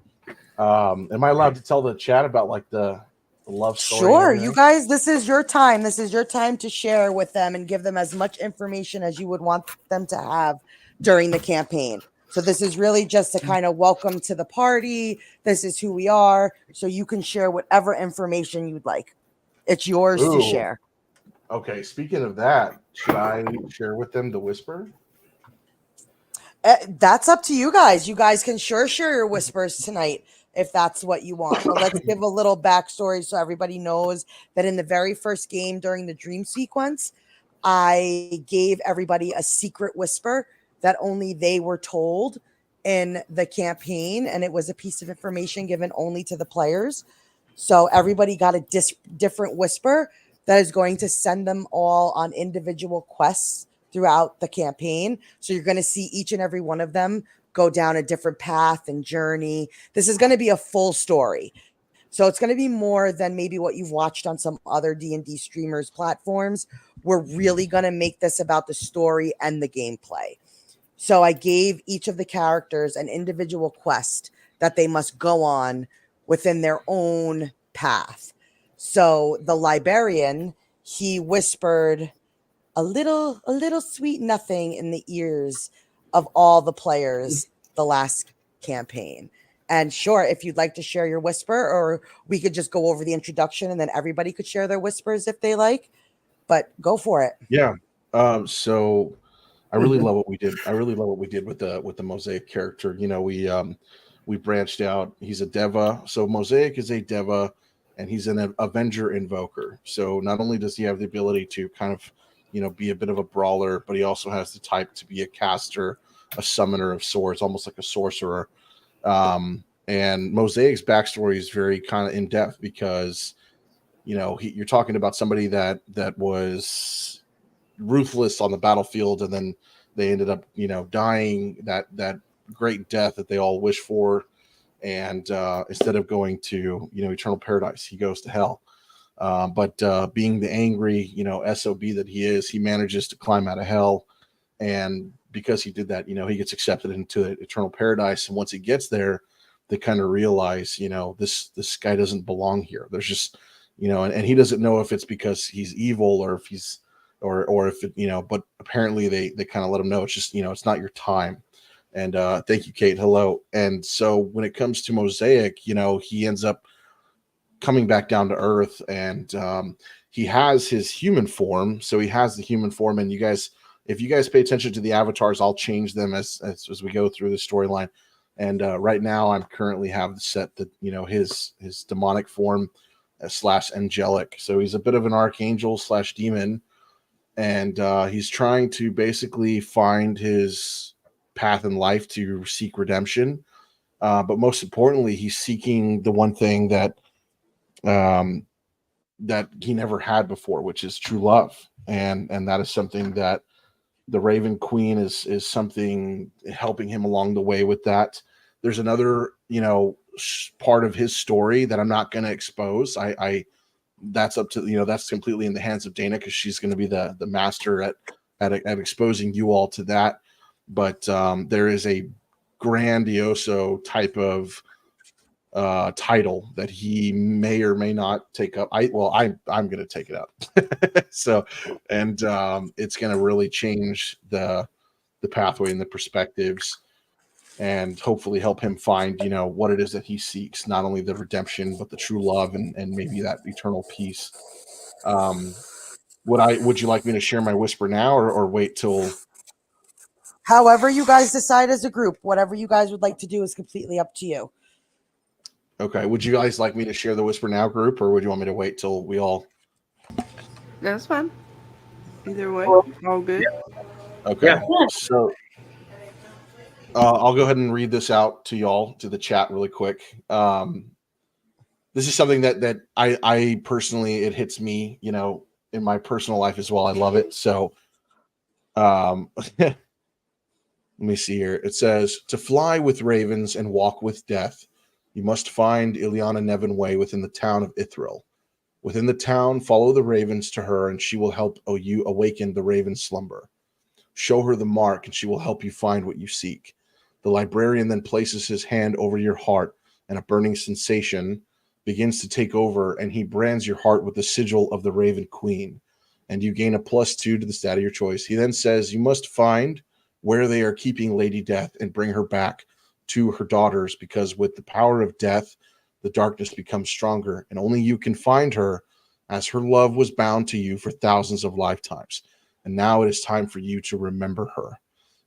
Speaker 7: Am I allowed to tell the chat about like the love story?
Speaker 3: Sure, you guys, this is your time. This is your time to share with them and give them as much information as you would want them to have during the campaign. So this is really just a kind of welcome to the party. This is who we are. So you can share whatever information you'd like. It's yours to share.
Speaker 7: Okay, speaking of that, should I share with them the whisper?
Speaker 3: That's up to you guys. You guys can sure share your whispers tonight if that's what you want. But let's give a little backstory so everybody knows that in the very first game during the dream sequence, I gave everybody a secret whisper that only they were told in the campaign. And it was a piece of information given only to the players. So everybody got a different whisper that is going to send them all on individual quests throughout the campaign. So you're going to see each and every one of them go down a different path and journey. This is going to be a full story. So it's going to be more than maybe what you've watched on some other D&D streamers platforms. We're really going to make this about the story and the gameplay. So I gave each of the characters an individual quest that they must go on within their own path. So the librarian, he whispered a little sweet nothing in the ears of all the players the last campaign. And sure, if you'd like to share your whisper, or we could just go over the introduction and then everybody could share their whispers if they like. But go for it.
Speaker 7: Yeah. So I really love what we did. I really love what we did with the Mosaic character. You know, we branched out. He's a Deva. So Mosaic is a Deva, and he's an Avenger Invoker. So not only does he have the ability to kind of, you know, be a bit of a brawler, but he also has the type to be a caster, a summoner of swords, almost like a sorcerer. And Mosaic's backstory is very kind of in depth because, you know, you're talking about somebody that was ruthless on the battlefield, and then they ended up, you know, dying that great death that they all wish for. And instead of going to, you know, eternal paradise, he goes to hell. But being the angry, you know, SOB that he is, he manages to climb out of hell. And because he did that, you know, he gets accepted into the eternal paradise. And once he gets there, they kind of realize, you know, this guy doesn't belong here. There's just, you know, and he doesn't know if it's because he's evil or if he's, or if it, you know, but apparently they kind of let him know it's just, you know, it's not your time. And thank you, Kate. Hello. And so when it comes to Mosaic, you know, he ends up coming back down to earth, and he has his human form. So he has the human form, and you guys, if you guys pay attention to the avatars, I'll change them as we go through the storyline. And right now I'm currently have set that, you know, his demonic form / angelic. So he's a bit of an archangel / demon, and he's trying to basically find his path in life to seek redemption. But most importantly, he's seeking the one thing that that he never had before, which is true love. And that is something that the Raven Queen is something helping him along the way with that. There's another, you know, part of his story that I'm not going to expose. I that's up to, you know, that's completely in the hands of Dana, because she's going to be the master at exposing you all to that. But there is a grandioso type of title that he may or may not take up. I'm going to take it up. So, and it's going to really change the pathway and the perspectives, and hopefully help him find, you know, what it is that he seeks, not only the redemption, but the true love and maybe that eternal peace. Would you like me to share my whisper now, or wait till?
Speaker 3: However you guys decide as a group, whatever you guys would like to do is completely up to you.
Speaker 7: Okay. Would you guys like me to share the whisper now group, or would you want me to wait till we all?
Speaker 2: That's fine. Either way, all good.
Speaker 7: Okay.
Speaker 6: Yeah.
Speaker 7: So I'll go ahead and read this out to y'all, to the chat really quick. This is something that I personally, it hits me, you know, in my personal life as well. I love it. So let me see here. It says, to fly with ravens and walk with death, you must find Ileana Nevinway within the town of Ithril. Within the town, follow the ravens to her, and she will help you awaken the raven slumber. Show her the mark, and she will help you find what you seek. The librarian then places his hand over your heart, and a burning sensation begins to take over, and he brands your heart with the sigil of the Raven Queen, and you gain a +2 to the stat of your choice. He then says, you must find where they are keeping Lady Death and bring her back to her daughters, because with the power of death, the darkness becomes stronger, and only you can find her, as her love was bound to you for thousands of lifetimes. And now it is time for you to remember her.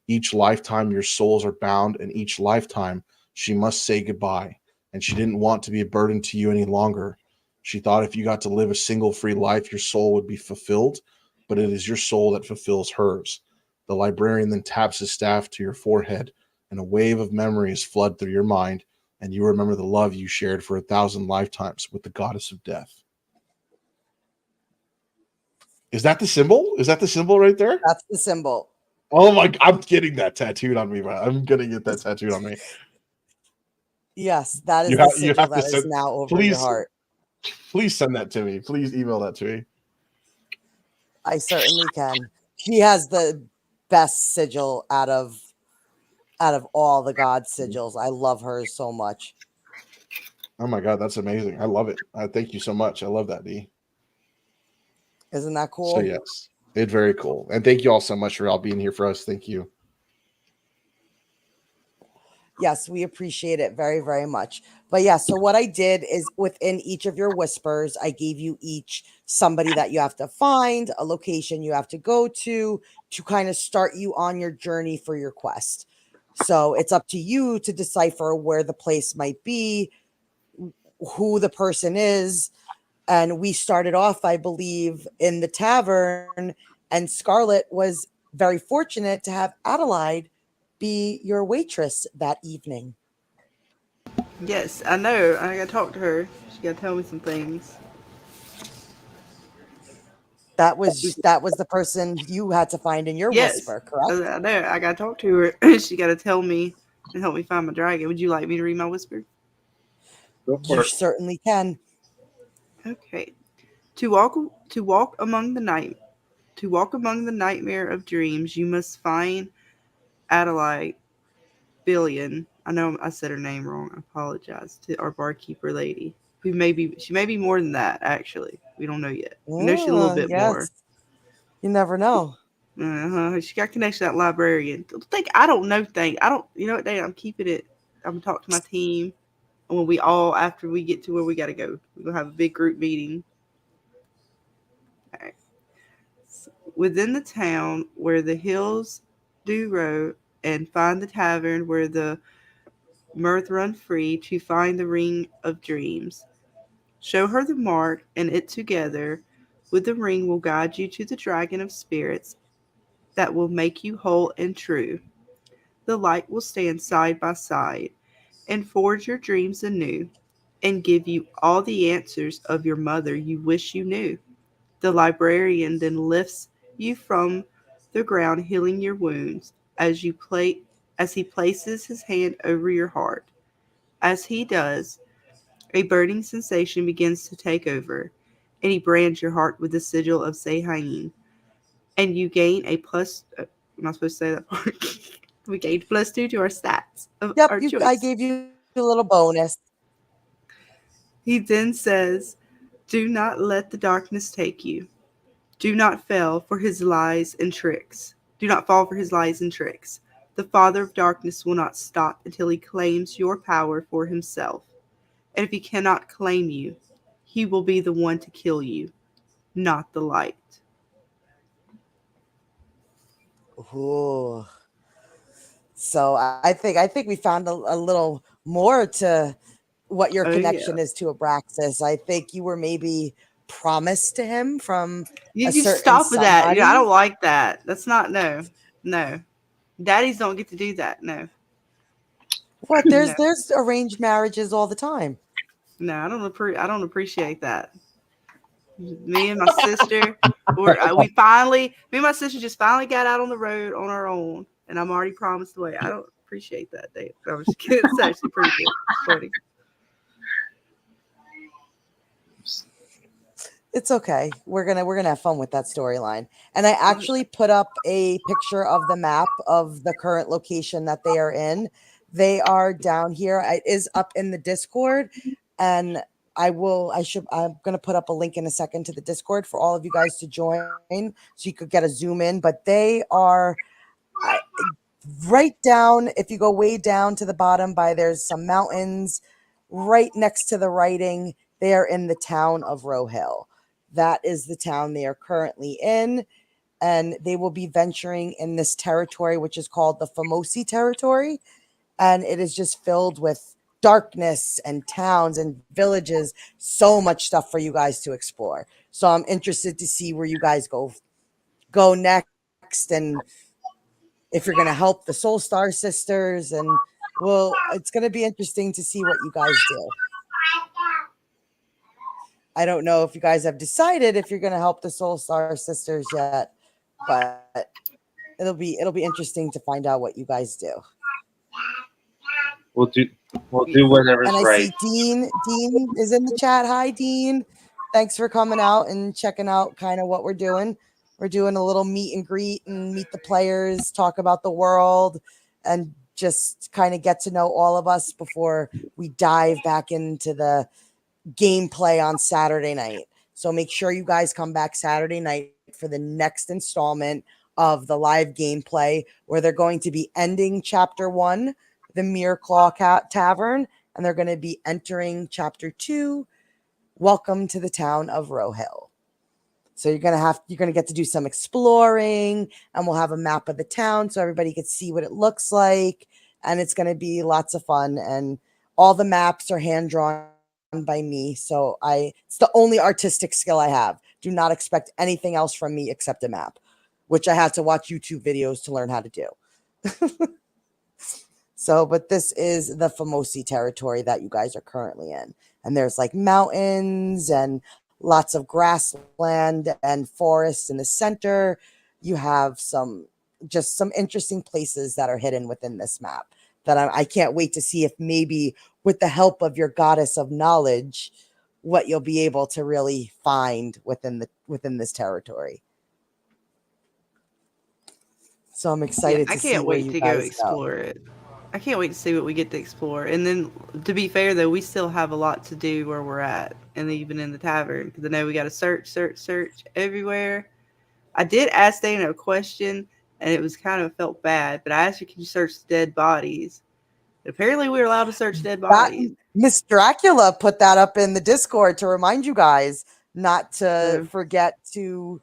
Speaker 7: Each lifetime your souls are bound, and each lifetime she must say goodbye. And she didn't want to be a burden to you any longer. She thought if you got to live a single free life, your soul would be fulfilled, but it is your soul that fulfills hers. The librarian then taps his staff to your forehead, and a wave of memories flood through your mind, and you remember the love you shared for 1,000 lifetimes with the goddess of death. Is that the symbol? Is that the symbol right there?
Speaker 3: That's the symbol.
Speaker 7: Oh my, I'm getting that tattooed on me. I'm going to get that tattooed on me.
Speaker 3: Yes, that is
Speaker 7: You
Speaker 3: the
Speaker 7: have- you
Speaker 3: sigil
Speaker 7: have to
Speaker 3: that is
Speaker 7: send-
Speaker 3: now over
Speaker 7: please-
Speaker 3: your heart.
Speaker 7: Please send that to me. Please email that to me.
Speaker 3: I certainly can. She has the best sigil out of all the god sigils. I love hers so much.
Speaker 7: Oh my God, that's amazing. I love it. Thank you so much. I love that, D.
Speaker 3: Isn't that cool?
Speaker 7: So yes. It's very cool. And thank you all so much for all being here for us. Thank you.
Speaker 3: Yes, we appreciate it very, very much. But yeah, so what I did is within each of your whispers, I gave you each somebody that you have to find, a location you have to go to kind of start you on your journey for your quest. So it's up to you to decipher where the place might be, who the person is. And we started off, I believe, in the tavern, and Scarlet was very fortunate to have Adelaide be your waitress that evening.
Speaker 2: Yes, I know. I gotta talk to her. She gotta tell me some things.
Speaker 3: That was the person you had to find in your
Speaker 2: Yes,
Speaker 3: whisper, correct?
Speaker 2: I know. I gotta talk to her. She gotta tell me and help me find my dragon. Would you like me to read my whisper?
Speaker 6: Go for
Speaker 3: You
Speaker 6: it.
Speaker 3: certainly can.
Speaker 2: Okay. To walk among the nightmare of dreams, you must find Adelaide Billion. I know I said her name wrong. I apologize to our barkeeper lady. She may be more than that, actually. We don't know yet. We know she's a little bit more.
Speaker 3: Yes. You never know.
Speaker 2: She got connection to that librarian. I don't know things. I don't, you know what, Dave? I'm keeping it. I'm gonna talk to my team. And when after we get to where we gotta go, we're gonna have a big group meeting. All right. So, within the town where the hills do row, and find the tavern where the mirth run free, to find the ring of dreams. Show her the mark, and it together with the ring will guide you to the dragon of spirits that will make you whole and true. The light will stand side by side and forge your dreams anew, and give you all the answers of your mother you wish you knew. The librarian then lifts you from the ground, healing your wounds as he places his hand over your heart. As he does, a burning sensation begins to take over, and he brands your heart with the sigil of Sehain, and you gain a plus. Am I supposed to say that part? We gained +2 to our stats of
Speaker 3: Yep,
Speaker 2: our
Speaker 3: I
Speaker 2: choice.
Speaker 3: gave you a little bonus.
Speaker 2: He then says, "Do not let the darkness take you. Do not fall for his lies and tricks. Do not fall for his lies and tricks. The Father of Darkness will not stop until he claims your power for himself. And if he cannot claim you, he will be the one to kill you, not the light."
Speaker 3: Ooh. So I think we found a little more to what your
Speaker 2: Oh,
Speaker 3: connection
Speaker 2: yeah.
Speaker 3: is to Abraxxis. I think you were maybe promised to him from a
Speaker 2: You
Speaker 3: certain
Speaker 2: stop with that.
Speaker 3: somebody.
Speaker 2: I don't like that. That's not, no. Daddies don't get to do that. No.
Speaker 3: What?
Speaker 2: No.
Speaker 3: There's arranged marriages all the time.
Speaker 2: No, I don't appreciate that. Me and my sister, me and my sister just finally got out on the road on our own, and I'm already promised the way. I don't appreciate that, Dave. I was just kidding. It's actually pretty good. It's funny.
Speaker 3: It's okay. We're gonna have fun with that storyline. And I actually put up a picture of the map of the current location that they are in. They are down here. It is up in the Discord, and I'm gonna put up a link in a second to the Discord for all of you guys to join, so you could get a zoom in. But they are right down. If you go way down to the bottom, there's some mountains right next to the writing. They are in the town of Rohill. That is the town they are currently in, and they will be venturing in this territory, which is called the Famosi territory, and it is just filled with darkness and towns and villages. So much stuff for you guys to explore. So I'm interested to see where you guys go next, and if you're going to help the Soul Star sisters, and well, it's going to be interesting to see what you guys do. I don't know if you guys have decided if you're going to help the Soul Star sisters yet, but it'll be interesting to find out what you guys do.
Speaker 6: We'll do whatever's
Speaker 3: and I
Speaker 6: right.
Speaker 3: see Dean is in the chat. Hi, Dean. Thanks for coming out and checking out kind of what we're doing. We're doing a little meet and greet and meet the players, talk about the world, and just kind of get to know all of us before we dive back into the gameplay on Saturday night. So make sure you guys come back Saturday night for the next installment of the live gameplay, where they're going to be ending Chapter 1, the Mere Claw Tavern, and they're going to be entering Chapter 2, Welcome to the Town of Rohill. So you're gonna get to do some exploring, and we'll have a map of the town so everybody can see what it looks like, and it's gonna be lots of fun. And all the maps are hand drawn by me, so it's the only artistic skill I have. Do not expect anything else from me except a map, which I had to watch YouTube videos to learn how to do. So, but this is the Famosi territory that you guys are currently in, and there's like mountains and lots of grassland and forests in the center. You have some interesting places that are hidden within this map that I can't wait to see if maybe with the help of your goddess of knowledge, what you'll be able to really find within this territory. So I'm excited to see
Speaker 2: I can't
Speaker 3: where
Speaker 2: wait
Speaker 3: you
Speaker 2: to go
Speaker 3: guys
Speaker 2: explore it. I can't wait to see what we get to explore. And then, to be fair, though, we still have a lot to do where we're at, and even in the tavern. Because I know we got to search everywhere. I did ask Dana a question, and it was kind of felt bad. But I asked her, can you search dead bodies? Apparently, we're allowed to search dead bodies.
Speaker 3: Miss Dracula put that up in the Discord to remind you guys not to forget to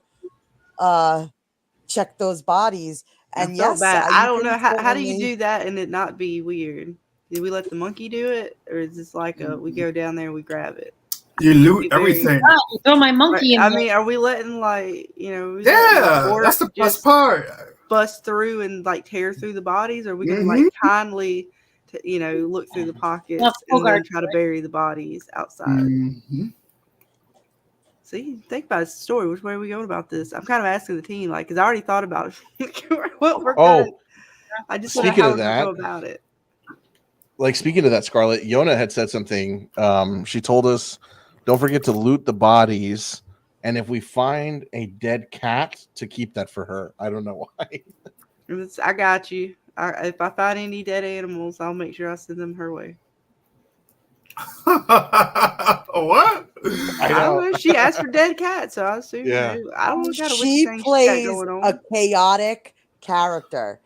Speaker 3: check those bodies. And yes,
Speaker 2: bad. I don't know how do you do that and it not be weird? Did we let the monkey do it, or is this like we go down there and we grab it?
Speaker 4: You loot everything.
Speaker 5: You throw my monkey in.
Speaker 2: I mean, are we letting
Speaker 4: that's the best part.
Speaker 2: Bust through and like tear through the bodies? Or are we gonna like kindly, look through the pockets and then try to bury the bodies outside?
Speaker 4: Mm-hmm.
Speaker 2: See, think about the story. Which way are we going about this? I'm kind of asking the team, because I already thought about it. I just
Speaker 7: speaking of that,
Speaker 2: go about it.
Speaker 7: Speaking of that, Scarlet, Yona had said something. She told us, don't forget to loot the bodies, and if we find a dead cat, to keep that for her. I don't know why.
Speaker 2: I got you. If I find any dead animals, I'll make sure I send them her way.
Speaker 4: What?
Speaker 2: I don't know. She asked for dead cats, so I assume.
Speaker 7: Yeah.
Speaker 2: I don't know what kind of
Speaker 3: she
Speaker 2: thing
Speaker 3: plays
Speaker 2: she got going on.
Speaker 3: a chaotic character,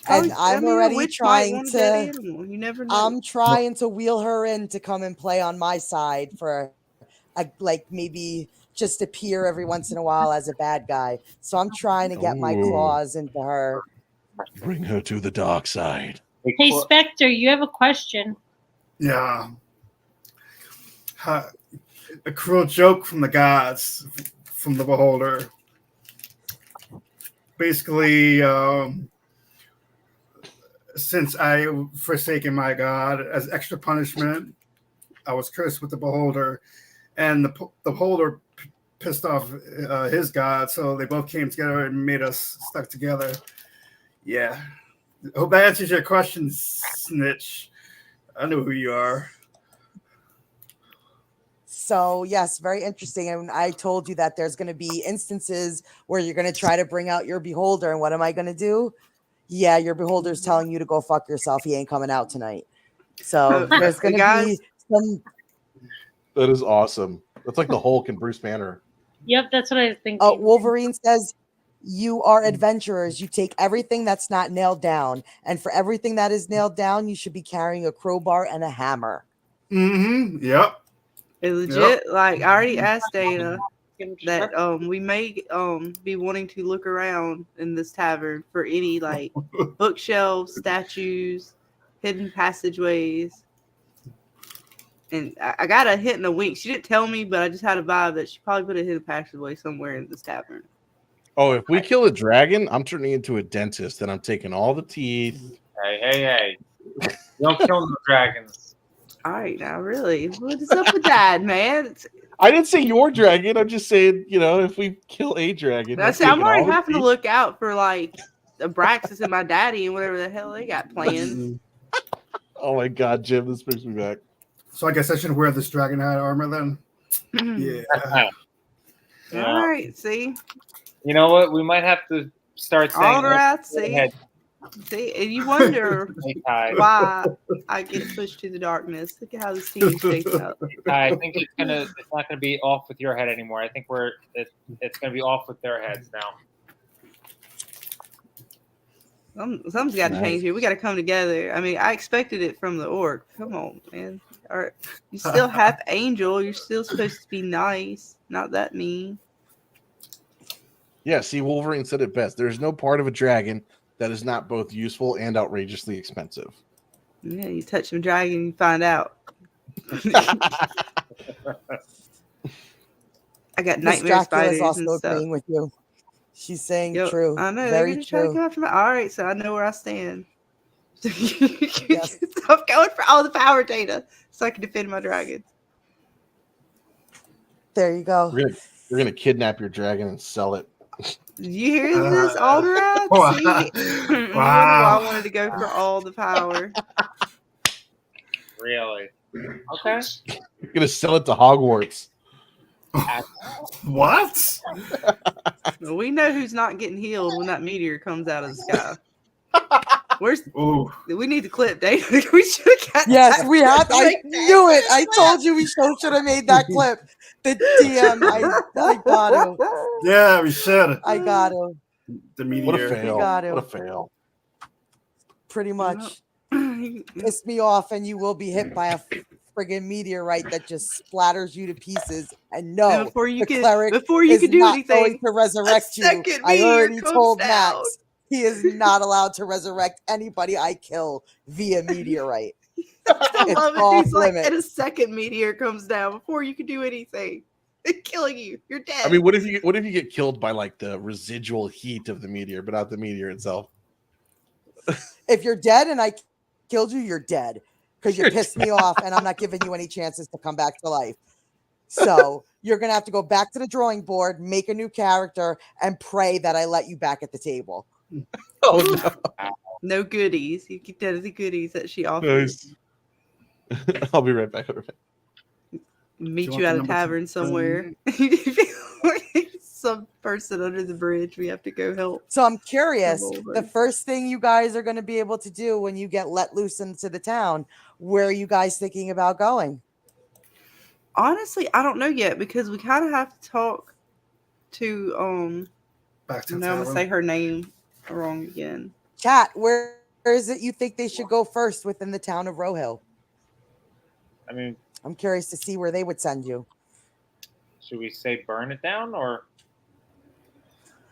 Speaker 3: and I'm already trying to.
Speaker 2: You never know.
Speaker 3: I'm trying to wheel her in to come and play on my side for, maybe just appear every once in a while as a bad guy. So I'm trying to get my claws into her.
Speaker 7: Bring her to the dark side.
Speaker 5: Hey, Spector, you have a question.
Speaker 4: Yeah. A cruel joke from the gods, from the beholder. Basically, since I forsaken my god as extra punishment, I was cursed with the beholder, and the beholder pissed off his god, so they both came together and made us stuck together. Yeah. Hope that answers your question, Snitch. I know who you are.
Speaker 3: So, yes, very interesting. And I told you that there's going to be instances where you're going to try to bring out your beholder. And what am I going to do? Yeah, your beholder's telling you to go fuck yourself. He ain't coming out tonight. So there's going to be some.
Speaker 7: That is awesome. That's like the Hulk and Bruce Banner.
Speaker 5: Yep, that's what I was thinking.
Speaker 3: Oh, Wolverine says, you are adventurers. You take everything that's not nailed down. And for everything that is nailed down, you should be carrying a crowbar and a hammer.
Speaker 4: Mm-hmm. Yep.
Speaker 2: It legit, I already asked Dana that we may be wanting to look around in this tavern for any bookshelves, statues, hidden passageways. And I got a hint and a wink. She didn't tell me, but I just had a vibe that she probably put a hidden passageway somewhere in this tavern.
Speaker 7: Oh, if we kill a dragon, I'm turning into a dentist and I'm taking all the teeth.
Speaker 6: Hey. Don't kill no dragons.
Speaker 2: All right, now, really. What is up with that, man?
Speaker 7: I didn't say your dragon. I'm just saying, if we kill a dragon.
Speaker 2: I'm already having to look out for, Aabraxxis and my daddy and whatever the hell they got planned.
Speaker 7: Oh, my God, Jim. This brings me back.
Speaker 4: So I guess I should wear this dragon hat armor then? Yeah.
Speaker 2: All right, see?
Speaker 6: You know what? We might have to start saying...
Speaker 2: Alderwrath, see? See, and you wonder
Speaker 6: Ty,
Speaker 2: why I get pushed to the darkness. Look at how this team is shaping up.
Speaker 6: I think it's not gonna be off with your head anymore. I think it's gonna be off with their heads now.
Speaker 2: Something's got to
Speaker 7: Nice.
Speaker 2: change here. We got to come together. I mean, I expected it from the orc. Come on, man. All right. You still half angel. You're still supposed to be nice, not that mean.
Speaker 7: Yeah, see, Wolverine said it best. There's no part of a dragon that is not both useful and outrageously expensive.
Speaker 2: Yeah, you touch some dragon, you find out. I got
Speaker 3: Miss
Speaker 2: nightmare
Speaker 3: Dracula is
Speaker 2: spiders
Speaker 3: also
Speaker 2: and stuff.
Speaker 3: agreeing with you. She's saying
Speaker 2: Yep,
Speaker 3: true.
Speaker 2: I know. They're
Speaker 3: Very
Speaker 2: going to try to
Speaker 3: true.
Speaker 2: come after me. All right, so I know where I stand.
Speaker 3: Yes.
Speaker 2: I'm going for all the power data so I can defend my dragons.
Speaker 3: There you go.
Speaker 7: We're gonna kidnap your dragon and sell it.
Speaker 2: Did you hear this, Alderwrath?
Speaker 4: Wow.
Speaker 2: See? You wonder why
Speaker 4: Wow.
Speaker 2: I wanted to go for all the power.
Speaker 6: Really? Okay.
Speaker 7: You're gonna sell it to Hogwarts.
Speaker 4: What?
Speaker 2: Well, we know who's not getting healed when that meteor comes out of the sky. Where's
Speaker 4: Ooh.
Speaker 2: we need the clip, Dave? We should have got
Speaker 3: Yes,
Speaker 2: that.
Speaker 3: we have. I
Speaker 2: Make that
Speaker 3: knew it. I
Speaker 2: clip.
Speaker 3: told you we should have made that clip. The DM. I got to.
Speaker 4: Yeah, we should.
Speaker 3: I got to.
Speaker 4: The
Speaker 7: What a
Speaker 4: meteor.
Speaker 7: fail!
Speaker 3: got it.
Speaker 7: What a fail!
Speaker 3: Pretty much. Piss me off, and you will be hit by a friggin' meteorite that just splatters you to pieces. And no,
Speaker 2: And before you
Speaker 3: the
Speaker 2: can
Speaker 3: cleric
Speaker 2: do
Speaker 3: is not
Speaker 2: anything,
Speaker 3: going to resurrect
Speaker 2: a
Speaker 3: you.
Speaker 2: second
Speaker 3: I
Speaker 2: meteor
Speaker 3: already
Speaker 2: comes
Speaker 3: told
Speaker 2: down.
Speaker 3: Max he is not allowed to resurrect anybody I kill via meteorite.
Speaker 2: I
Speaker 3: It's
Speaker 2: love it.
Speaker 3: off
Speaker 2: He's like,
Speaker 3: limits.
Speaker 2: and a second meteor comes down before you can do anything. It's killing you. You're dead.
Speaker 7: I mean, what if you get killed by like the residual heat of the meteor, but not the meteor itself?
Speaker 3: If you're dead and I killed you, you're dead because you pissed me off and I'm not giving you any chances to come back to life. So you're going to have to go back to the drawing board, make a new character, and pray that I let you back at the table.
Speaker 7: Oh no!
Speaker 2: No goodies. You keep that as the goodies that she offers.
Speaker 7: Nice. I'll be right back.
Speaker 2: Meet
Speaker 4: Do
Speaker 2: you
Speaker 4: you
Speaker 2: at a
Speaker 4: want the number
Speaker 2: tavern
Speaker 4: two?
Speaker 2: somewhere. Some person under the bridge we have to go help.
Speaker 3: So I'm curious,
Speaker 2: Come over.
Speaker 3: the first thing you guys are going to be able to do when you get let loose into the town, where are you guys thinking about going?
Speaker 2: Honestly, I don't know yet because we kind of have to talk to
Speaker 4: Back to the
Speaker 2: now I'm gonna
Speaker 4: tavern.
Speaker 2: say her name wrong again.
Speaker 3: Chat, where is it you think they should go first within the town of Rohill?
Speaker 6: I mean,
Speaker 3: I'm curious to see where they would send you.
Speaker 6: should we say burn it down or?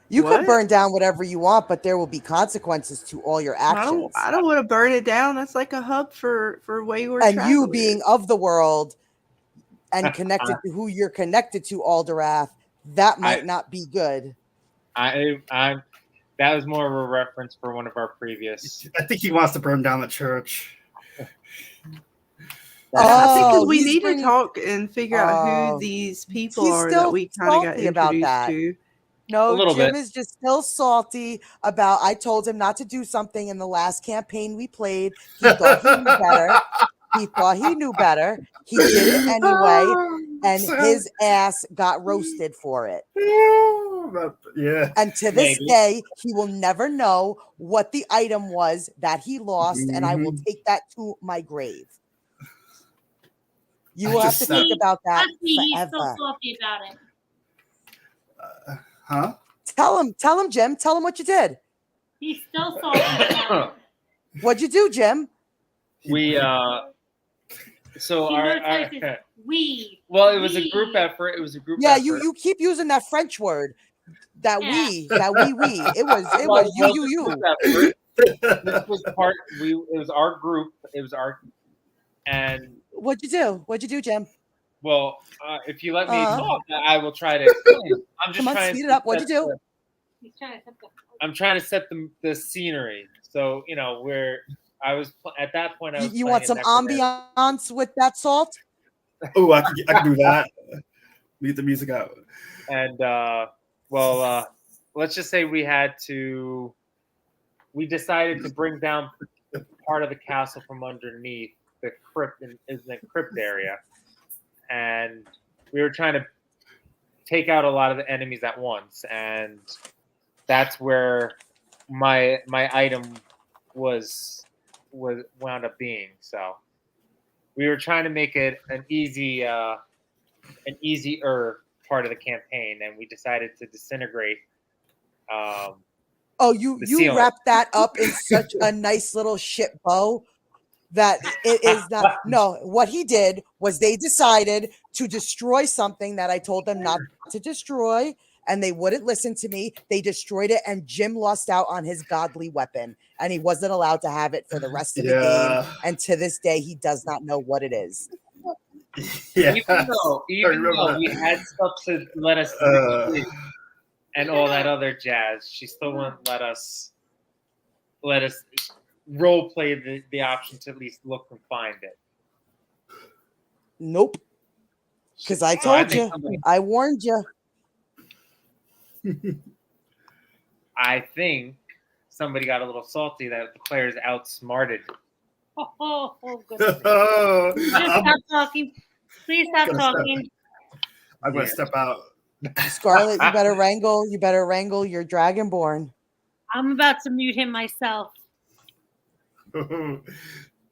Speaker 3: You
Speaker 2: What?
Speaker 3: could burn down whatever you want, but there will be consequences to all your actions.
Speaker 2: I don't want to burn it down. That's like a hub for wayward
Speaker 3: And you
Speaker 2: travelers.
Speaker 3: being of the world and connected to who you're connected to, Alderwrath, that might not be good.
Speaker 6: I that was more of a reference for one of our previous.
Speaker 4: I think he wants to burn down the church.
Speaker 2: I think 'cause
Speaker 3: Oh,
Speaker 2: we
Speaker 3: he's
Speaker 2: need
Speaker 3: bringing-
Speaker 2: to talk and figure out
Speaker 3: Oh.
Speaker 2: who these people
Speaker 3: He's
Speaker 2: are
Speaker 3: still
Speaker 2: that we kind of got
Speaker 3: salty about
Speaker 2: introduced
Speaker 3: that.
Speaker 2: to.
Speaker 3: No,
Speaker 6: A little
Speaker 3: Jim
Speaker 6: bit.
Speaker 3: is just still salty about. I told him not to do something in the last campaign we played. He thought he knew better. He thought he knew better. He did it anyway, and his ass got roasted for it.
Speaker 4: Yeah.
Speaker 3: And to this
Speaker 6: Maybe.
Speaker 3: day, he will never know what the item was that he lost, and I will take that to my grave. You
Speaker 4: I
Speaker 3: will have
Speaker 4: just
Speaker 3: to
Speaker 4: said-
Speaker 3: think about that
Speaker 5: Trust me, he's so
Speaker 3: forever.
Speaker 5: salty about it.
Speaker 4: Huh?
Speaker 3: Tell him, Jim. Tell him what you did.
Speaker 5: He's still salty about it.
Speaker 3: What'd you do, Jim?
Speaker 6: We so
Speaker 5: He
Speaker 6: our,
Speaker 5: knows this. We.
Speaker 6: well, it was a
Speaker 5: We.
Speaker 6: group effort. It was a group
Speaker 3: Yeah,
Speaker 6: effort.
Speaker 3: you keep using that French word. That
Speaker 5: Yeah.
Speaker 3: we. It was
Speaker 6: Well,
Speaker 3: you.
Speaker 6: group effort. This was part. It was our group. It was our. And
Speaker 3: What'd you do, Jim?
Speaker 6: well, if you let me
Speaker 3: Uh-huh.
Speaker 6: talk, I will try to explain. I'm just
Speaker 3: Come on,
Speaker 6: trying
Speaker 3: speed
Speaker 6: to
Speaker 3: it up. What'd you
Speaker 6: set
Speaker 3: do?
Speaker 6: the-
Speaker 5: He's trying to set the.
Speaker 6: I'm trying to set the scenery. So where I was at that point. I was
Speaker 3: You want some
Speaker 6: playing necromancer.
Speaker 3: ambiance with that salt?
Speaker 4: Oh, I can do that. Leave the music out.
Speaker 6: And let's just say we decided to bring down part of the castle from underneath the crypt in the crypt area, and we were trying to take out a lot of the enemies at once, and that's where my item wound up being. So we were trying to make it an easier part of the campaign, and we decided to disintegrate.
Speaker 3: You wrapped that up in such a nice little shit bow that it is not. No, what he did was they decided to destroy something that I told them not to destroy, and they wouldn't listen to me. They destroyed it, and Jim lost out on his godly weapon, and he wasn't allowed to have it for the rest of the game. And to this day, he does not know what it is.
Speaker 6: Yeah. Even though we had stuff to let us and all that other jazz, she still wouldn't let us role play the option to at least look and find it.
Speaker 3: Nope. Because I told you, I warned you.
Speaker 6: I think somebody got a little salty that the players outsmarted.
Speaker 5: Oh, goodness. Just stop talking. Please stop talking.
Speaker 4: I'm going to step out.
Speaker 3: Scarlet, you better wrangle your Dragonborn.
Speaker 5: I'm about to mute him myself.
Speaker 4: You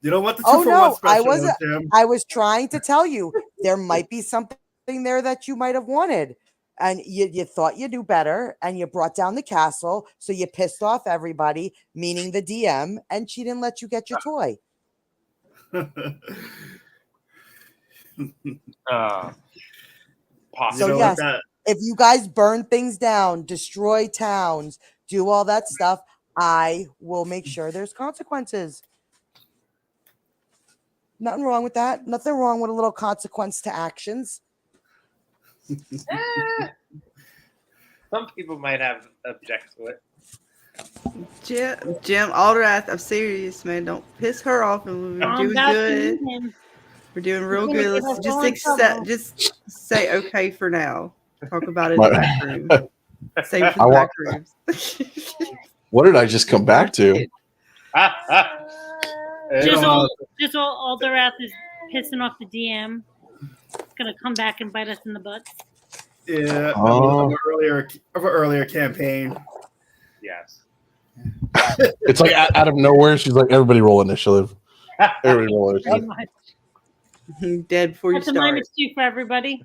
Speaker 4: know what?
Speaker 3: I was trying to tell you there might be something there that you might have wanted, and you thought you knew better, and you brought down the castle, so you pissed off everybody, meaning the DM, and she didn't let you get your toy. So yes, if you guys burn things down, destroy towns, do all that stuff, I will make sure there's consequences. Nothing wrong with that. Nothing wrong with a little consequence to actions.
Speaker 6: Some people might have object to it.
Speaker 2: Jim Alderwrath, I'm serious, man. Don't piss her off, and we're doing good. We're doing real good. Let's just say okay for now. Talk about it in the back room. Save for the back rooms.
Speaker 7: What did I just come back to?
Speaker 5: Just Alderwrath is pissing off the DM. It's gonna come back and bite us in the butt.
Speaker 4: Yeah, of an earlier campaign.
Speaker 6: Yes.
Speaker 7: It's like out of nowhere, she's like, "Everybody roll initiative." Everybody roll initiative.
Speaker 2: Dead before you start.
Speaker 5: That's a -2 for everybody.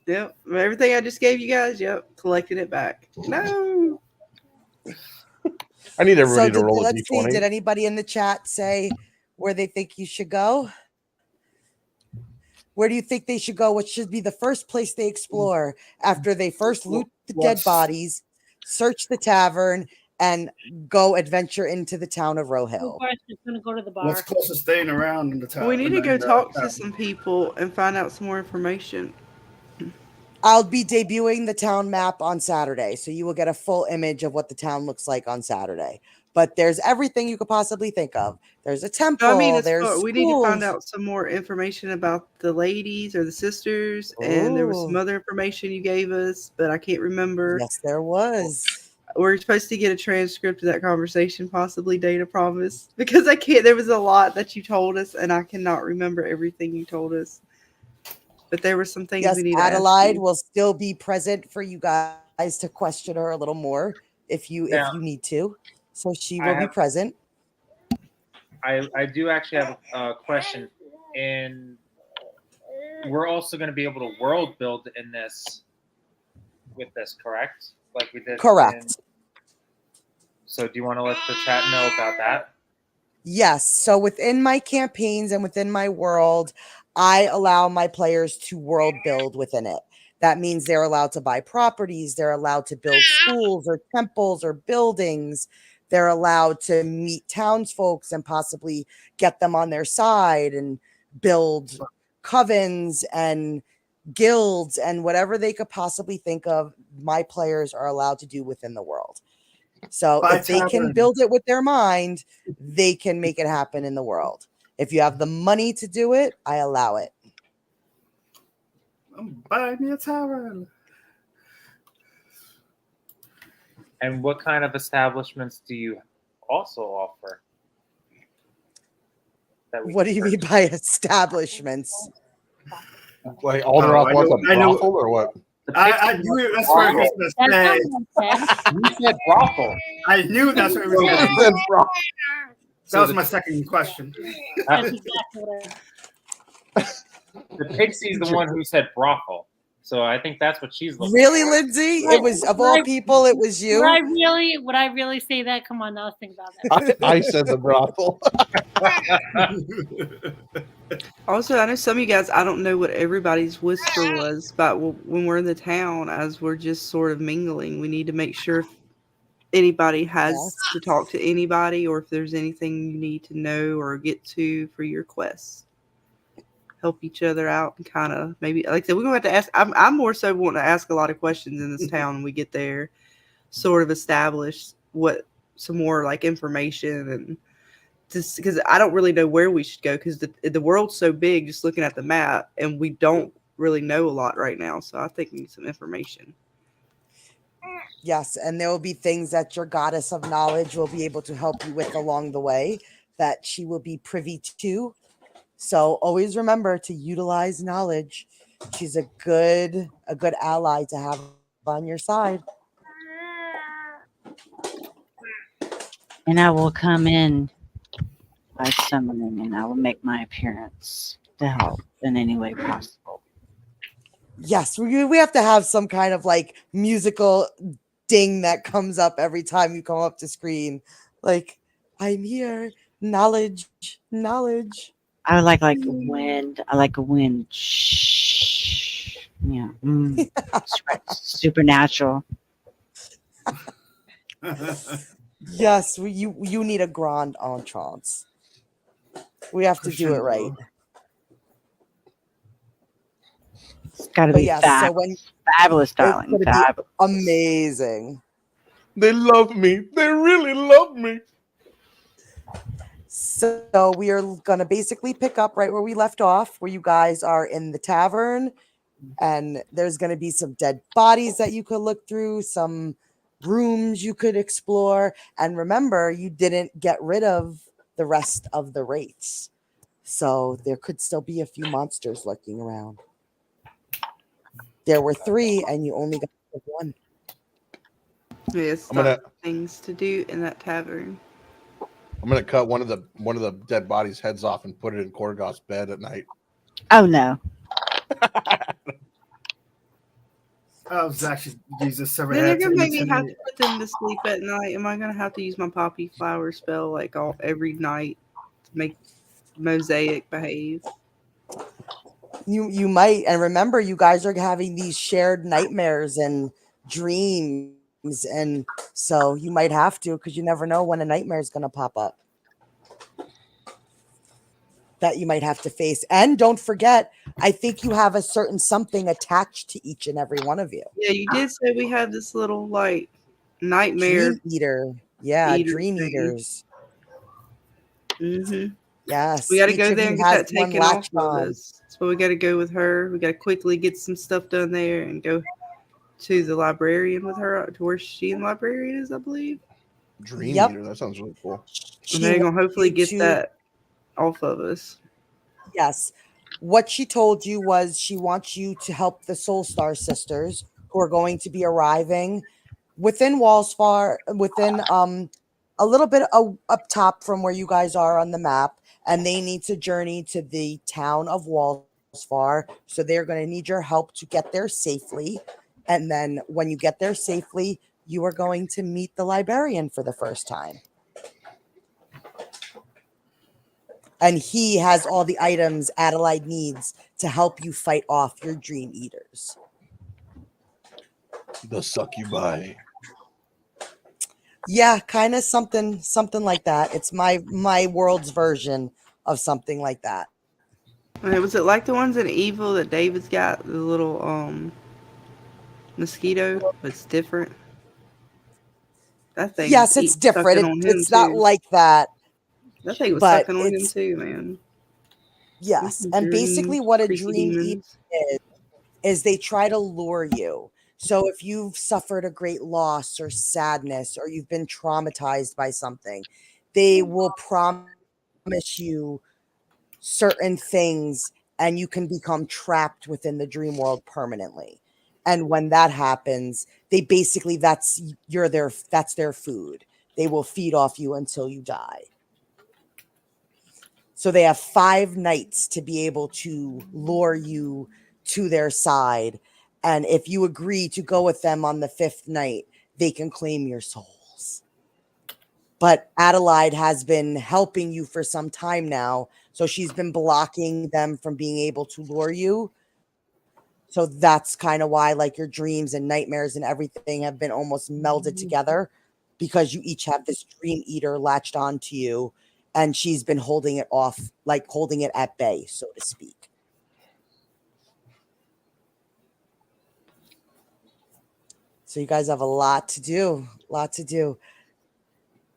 Speaker 2: Yep. Everything I just gave you guys, collected it back. No.
Speaker 7: I need everybody to roll a d20.
Speaker 3: Did anybody in the chat say where they think you should go? Where do you think they should go? What should be the first place they explore after they first loot the dead bodies, search the tavern, and go adventure into the town of Rohill?
Speaker 5: Just gonna go to the bar.
Speaker 4: What's close to staying around in the town?
Speaker 2: We need to go talk to some people and find out some more information.
Speaker 3: I'll be debuting the town map on Saturday, so you will get a full image of what the town looks like on Saturday. But there's everything you could possibly think of. There's a temple. We
Speaker 2: need to find out some more information about the ladies or the sisters, and there was some other information you gave us, but I can't remember.
Speaker 3: Yes, there was.
Speaker 2: We're supposed to get a transcript of that conversation, possibly, Dana promise, because I can't. There was a lot that you told us, and I cannot remember everything you told us. But there were some things we need to ask
Speaker 3: Adelaide will still be present for you guys to question her a little more if you need to. So she will be present.
Speaker 6: I do actually have a question, and we're also going to be able to world build in this with this, correct? Like we did.
Speaker 3: Correct.
Speaker 6: So do you want to let the chat know about that?
Speaker 3: Yes. So within my campaigns and within my world, I allow my players to world build within it. That means they're allowed to buy properties. They're allowed to build schools or temples or buildings. They're allowed to meet townsfolk and possibly get them on their side and build covens and guilds and whatever they could possibly think of. My players are allowed to do within the world. So if they can build it with their mind, they can make it happen in the world. If you have the money to do it, I allow it.
Speaker 4: Buy me a tavern.
Speaker 6: And what kind of establishments do you also offer?
Speaker 3: What do you mean by establishments?
Speaker 7: Like Alderwrath wants a brothel or what?
Speaker 4: I knew that's what I was going to say.
Speaker 6: You said brothel.
Speaker 4: I knew that's what I was going to say. That was my second question.
Speaker 5: That's exactly what
Speaker 6: The pixie's the one who said brothel, so I think that's what she's looking
Speaker 3: Really,
Speaker 6: for.
Speaker 3: Lindsay? It was of all people, it was you.
Speaker 5: Would I really say that? Come on, now let's think about that.
Speaker 7: I said the brothel.
Speaker 2: Also, I know some of you guys, I don't know what everybody's whisper was, but when we're in the town, as we're just sort of mingling, we need to make sure if anybody has to talk to anybody or if there's anything you need to know or get to for your quests. Help each other out and kind of maybe, like I said, we're going to have to ask. I'm more so wanting to ask a lot of questions in this town when we get there, sort of establish some more like information and just because I don't really know where we should go because the world's so big just looking at the map and we don't really know a lot right now. So I think we need some information.
Speaker 3: Yes, and there will be things that your goddess of knowledge will be able to help you with along the way that she will be privy to. So always remember to utilize knowledge. She's a good ally to have on your side.
Speaker 8: And I will come in by summoning, and I will make my appearance to help in any way possible.
Speaker 3: Yes, we have to have some kind of like musical ding that comes up every time you come up to screen. Like, I'm here. Knowledge.
Speaker 8: I like wind. I like a wind. Shh. Yeah. Supernatural.
Speaker 3: Yes, you need a grand entrance. We have to do it right.
Speaker 8: It's got to be fabulous, darling. Fabulous.
Speaker 3: Amazing.
Speaker 7: They love me. They really love me.
Speaker 3: So we are going to basically pick up right where we left off, where you guys are in the tavern. And there's going to be some dead bodies that you could look through, some rooms you could explore. And remember, you didn't get rid of the rest of the wraiths. So there could still be a few monsters lurking around. There were 3 and you only got 1.
Speaker 2: Yes, things to do in that tavern.
Speaker 7: I'm gonna cut one of the dead bodies' heads off and put it in Korgoth's bed at night.
Speaker 8: Oh no.
Speaker 4: I was actually using several.
Speaker 2: Then they're gonna make me have to put them to sleep at night. Am I gonna have to use my poppy flower spell like every night to make Mosaic behave?
Speaker 3: You might, and remember, you guys are having these shared nightmares and dreams, and so you might have to, because you never know when a nightmare is going to pop up that you might have to face. And don't forget, I think you have a certain something attached to each and every one of you.
Speaker 2: Yeah, you did say we have this little like nightmare
Speaker 3: dream eater. Yeah, dream
Speaker 2: thing.
Speaker 3: Eaters.
Speaker 2: Mm-hmm.
Speaker 3: Yes,
Speaker 2: we got to go there and get that taken off of us. So we got to go with her. We got to quickly get some stuff done there and go to the librarian with her, to where she and the librarian is, I believe.
Speaker 7: Dream Eater. That sounds really cool.
Speaker 2: And they're gonna hopefully get that off of us.
Speaker 3: Yes. What she told you was she wants you to help the Soul Star sisters who are going to be arriving within within a little bit up top from where you guys are on the map, and they need to journey to the town of Walsfar. So they're going to need your help to get there safely. And then when you get there safely, you are going to meet the librarian for the first time. And he has all the items Adelaide needs to help you fight off your dream eaters.
Speaker 7: The succubi.
Speaker 3: Yeah, kind of something like that. It's my world's version of something like that.
Speaker 2: Was it like the ones in Evil that David's got, the little mosquito, but it's different? That thing.
Speaker 3: Yes, it's different. It's not like that.
Speaker 2: That thing was sucking on him too, man.
Speaker 3: Yes, and basically what a dream eater is they try to lure you. So if you've suffered a great loss or sadness, or you've been traumatized by something, they will promise you certain things and you can become trapped within the dream world permanently. And when that happens, they basically, that's their food. They will feed off you until you die. So they have 5 nights to be able to lure you to their side. And if you agree to go with them on the 5th night, they can claim your souls. But Adelaide has been helping you for some time now. So she's been blocking them from being able to lure you. So that's kind of why like your dreams and nightmares and everything have been almost melded together, because you each have this dream eater latched onto you, and she's been holding it off, like holding it at bay, so to speak. So you guys have a lot to do,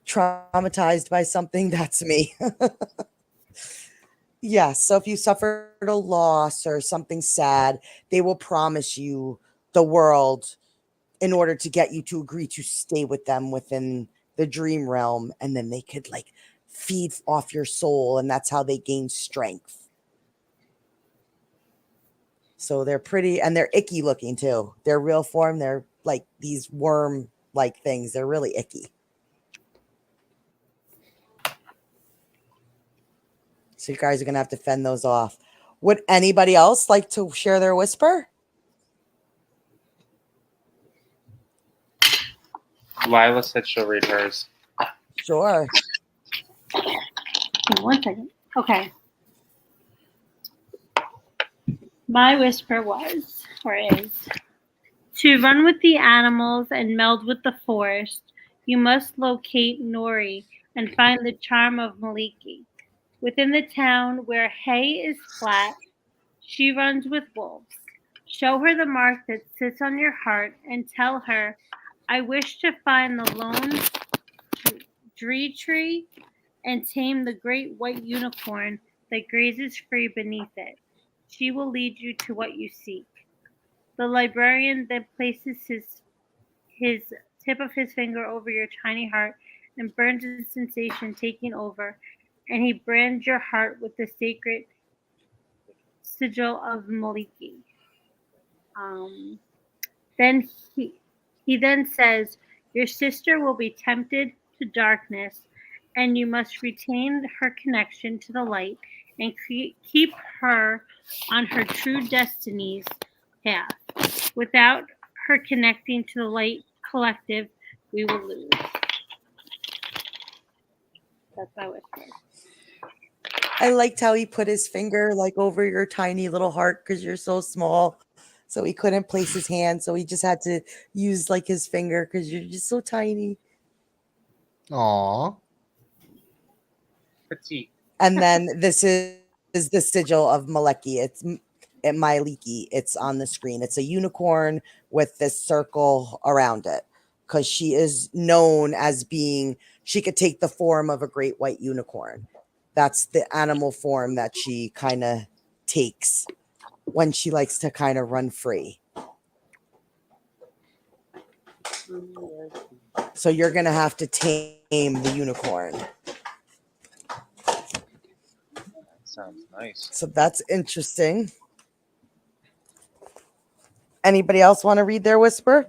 Speaker 3: Traumatized by something, that's me. Yeah, so if you suffered a loss or something sad, they will promise you the world in order to get you to agree to stay with them within the dream realm, and then they could like feed off your soul, and that's how they gain strength. So they're pretty, and they're icky looking too. Their real form, they're like these worm like things. They're really icky. So you guys are gonna have to fend those off. Would anybody else like to share their whisper?
Speaker 6: Lila said she'll read hers.
Speaker 3: Sure.
Speaker 5: Give me 1 second. Okay. My whisper was, or is, to run with the animals and meld with the forest, you must locate Nori and find the charm of Maliki. Within the town where hay is flat, she runs with wolves. Show her the mark that sits on your heart and tell her, I wish to find the lone tree and tame the great white unicorn that grazes free beneath it. She will lead you to what you seek. The librarian then places his tip of his finger over your tiny heart and burns the sensation taking over, and he brands your heart with the sacred sigil of Maliki. Then he then says, your sister will be tempted to darkness, and you must retain her connection to the light and keep her on her true destiny's path. Without her connecting to the light collective, we will lose. That's my whisper.
Speaker 3: I liked how he put his finger like over your tiny little heart because you're so small. So he couldn't place his hand. So he just had to use like his finger because you're just so tiny.
Speaker 7: Aw.
Speaker 6: Petite.
Speaker 3: And then this is the sigil of Maleki. It's Myliki. It's on the screen. It's a unicorn with this circle around it because she is known as being, she could take the form of a great white unicorn. That's the animal form that she kind of takes when she likes to kind of run free. So you're going to have to tame the unicorn.
Speaker 6: Sounds nice.
Speaker 3: So that's interesting. Anybody else want to read their whisper?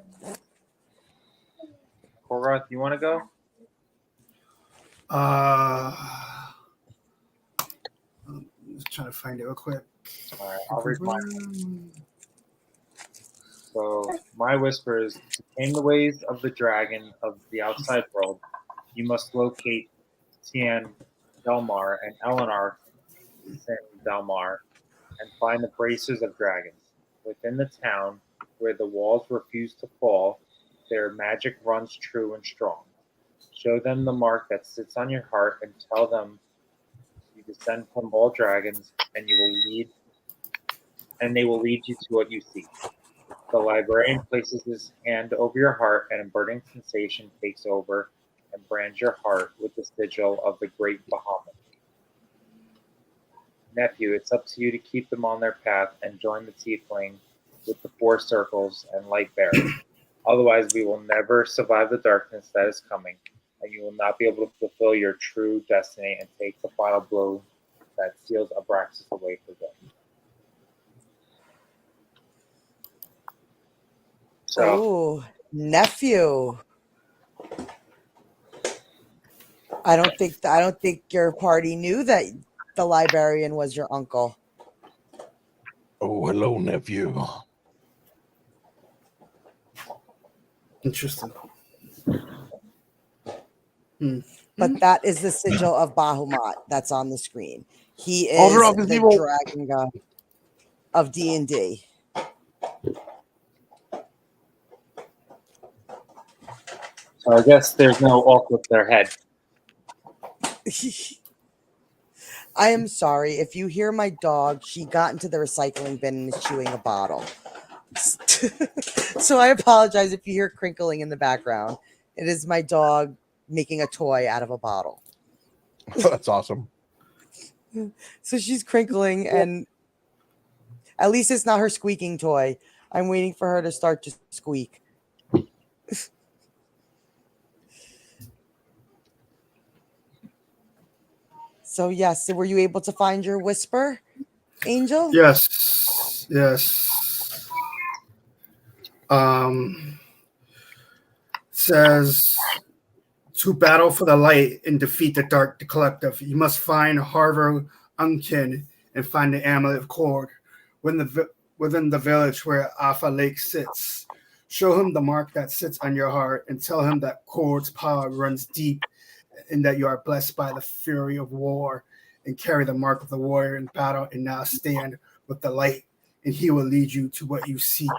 Speaker 6: Korgoth, you want to go?
Speaker 4: Just trying to find it real quick.
Speaker 6: All right, I'll read mine. So my whisper is, to tame the ways of the dragon of the outside world, you must locate Tian Delmar and Eleanor Delmar and find the bracers of dragons. Within the town, where the walls refuse to fall, their magic runs true and strong. Show them the mark that sits on your heart and tell them you descend from all dragons, and they will lead you to what you seek. The librarian places his hand over your heart, and a burning sensation takes over and brands your heart with the sigil of the great Bahamut. Nephew, it's up to you to keep them on their path and join the tiefling with the 4 circles and light bearers. Otherwise, we will never survive the darkness that is coming, and you will not be able to fulfill your true destiny and take the final blow that seals Aabraxxis away for good. So,
Speaker 3: Oh, nephew. I don't think your party knew that the librarian was your uncle.
Speaker 7: Oh, hello, nephew.
Speaker 4: Interesting.
Speaker 3: But that is the sigil of Bahamut that's on the screen. He is
Speaker 7: Alderwrath is
Speaker 3: the
Speaker 7: evil.
Speaker 3: dragon god of D&D.
Speaker 6: So I guess there's no off with their head.
Speaker 3: I am sorry. If you hear my dog, she got into the recycling bin and is chewing a bottle. So I apologize if you hear crinkling in the background. It is my dog making a toy out of a bottle.
Speaker 7: That's awesome.
Speaker 3: So she's crinkling, and at least it's not her squeaking toy. I'm waiting for her to start to squeak. So yes, were you able to find your whisper, Angel?
Speaker 4: Yes. Says to battle for the light and defeat the dark, the collective. You must find Harver Unkin and find the amulet of Cord within the village where Alpha Lake sits. Show him the mark that sits on your heart and tell him that Cord's power runs deep and that you are blessed by the fury of war, and carry the mark of the warrior in battle and now stand with the light, and he will lead you to what you seek.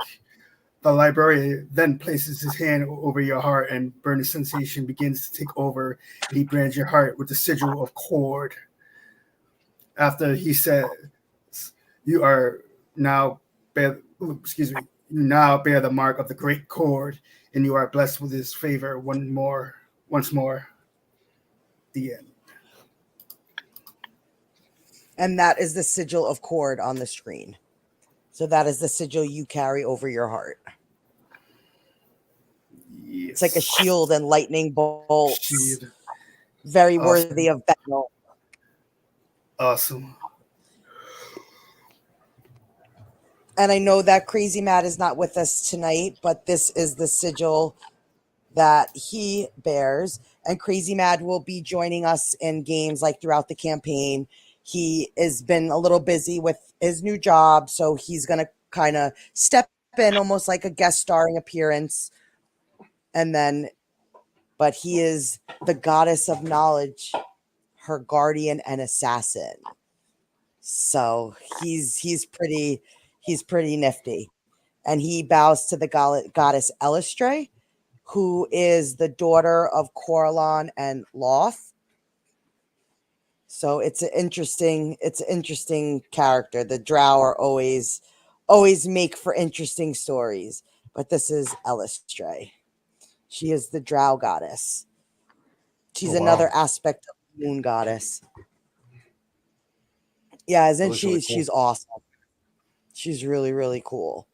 Speaker 4: The librarian then places his hand over your heart, and burning sensation begins to take over, and he brands your heart with the sigil of Cord. After he says, you are now you now bear the mark of the great Cord, and you are blessed with his favor once more. The end.
Speaker 3: And that is the sigil of Cord on the screen. So that is the sigil you carry over your heart.
Speaker 4: Yes.
Speaker 3: It's like a shield and lightning bolts.
Speaker 4: Shield.
Speaker 3: Very
Speaker 4: Awesome.
Speaker 3: worthy of battle.
Speaker 4: Awesome.
Speaker 3: And I know that Crazy Matt is not with us tonight, but this is the sigil that he bears. And Crazy Matt will be joining us in games like throughout the campaign. He has been a little busy with his new job, so he's going to kind of step in almost like a guest starring appearance. But he is the goddess of knowledge, her guardian and assassin. So he's pretty nifty. And he bows to the goddess Elistray, who is the daughter of Coralon and Loth. So it's an interesting character. The Drow are always make for interesting stories. But this is Elistray. She is the Drow goddess. She's another aspect of the moon goddess. Yeah, isn't she? Really cool. She's awesome. She's really, really cool.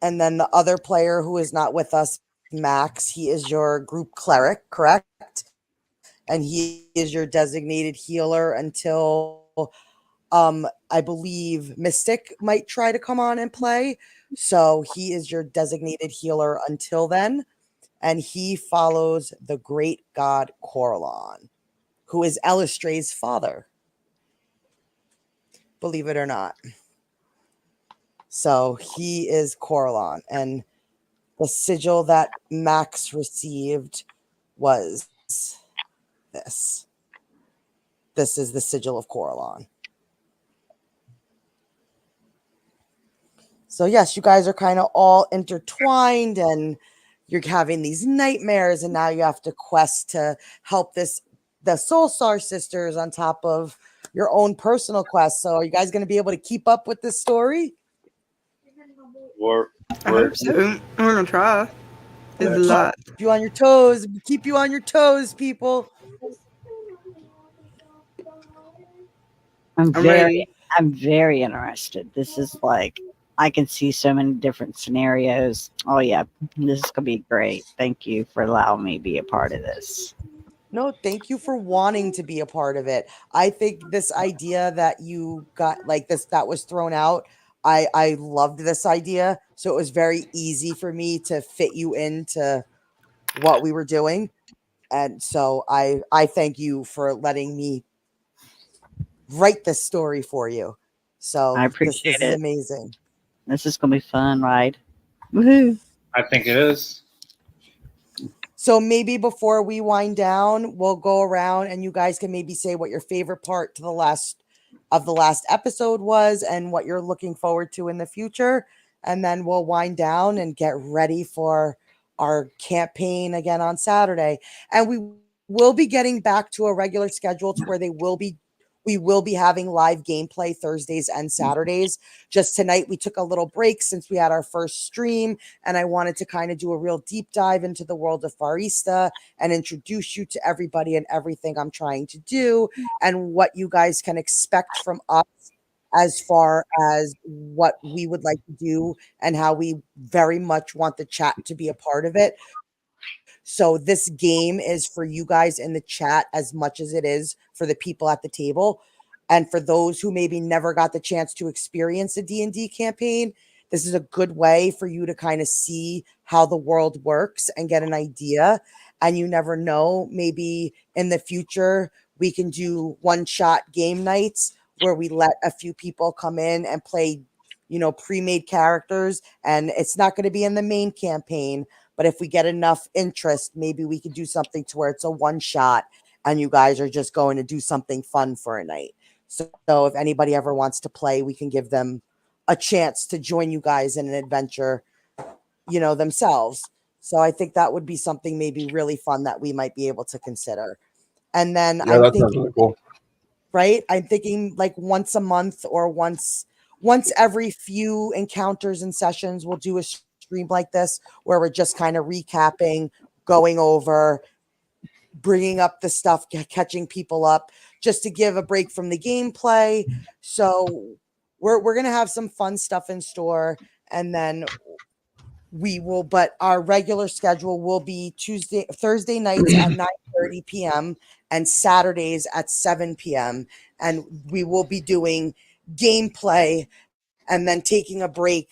Speaker 3: And then the other player who is not with us, Max, he is your group cleric, correct? And he is your designated healer until I believe Mystic might try to come on and play. So he is your designated healer until then. And he follows the great god Coralon, who is Elistray's father. Believe it or not. So he is Coralon. And the sigil that Max received was this. This is the sigil of Coralon. So yes, you guys are kind of all intertwined, and you're having these nightmares, and now you have to quest to help the Soulstar sisters on top of your own personal quest. So are you guys going to be able to keep up with this story?
Speaker 2: I hope so. We're going to try. It's a lot.
Speaker 3: Keep you on your toes. Keep you on your toes, people.
Speaker 8: I'm very interested. This is like, I can see so many different scenarios. Oh yeah, this is gonna be great. Thank you for allowing me to be a part of this.
Speaker 3: No, thank you for wanting to be a part of it. I think this idea that you got like this, that was thrown out, I loved this idea. So it was very easy for me to fit you into what we were doing. And so I thank you for letting me write this story for you. So
Speaker 8: I
Speaker 3: this
Speaker 8: appreciate
Speaker 3: is
Speaker 8: it.
Speaker 3: amazing.
Speaker 8: This is gonna be fun, right? Woohoo!
Speaker 6: I think it is.
Speaker 3: So maybe before we wind down, we'll go around and you guys can maybe say what your favorite part to the last episode was and what you're looking forward to in the future. And then we'll wind down and get ready for our campaign again on Saturday. And we will be getting back to a regular schedule to where we will be having live gameplay Thursdays and Saturdays. Just tonight, we took a little break since we had our first stream, and I wanted to kind of do a real deep dive into the world of Faresta and introduce you to everybody and everything I'm trying to do and what you guys can expect from us as far as what we would like to do and how we very much want the chat to be a part of it. So this game is for you guys in the chat as much as it is for the people at the table. And for those who maybe never got the chance to experience a D&D campaign, this is a good way for you to kind of see how the world works and get an idea. And you never know, maybe in the future, we can do one-shot game nights where we let a few people come in and play, pre-made characters. And it's not going to be in the main campaign, but if we get enough interest, maybe we could do something to where it's a one shot and you guys are just going to do something fun for a night. So if anybody ever wants to play, we can give them a chance to join you guys in an adventure, themselves. So I think that would be something maybe really fun that we might be able to consider. And then
Speaker 7: Yeah, that sounds really cool.
Speaker 3: Right? I'm thinking like once a month or once every few encounters and sessions, we'll do a stream like this where we're just kind of recapping, going over, bringing up the stuff, catching people up, just to give a break from the gameplay. So we're going to have some fun stuff in store, and then but our regular schedule will be Thursday nights at 9:30 p.m. and Saturdays at 7 p.m. And we will be doing gameplay and then taking a break,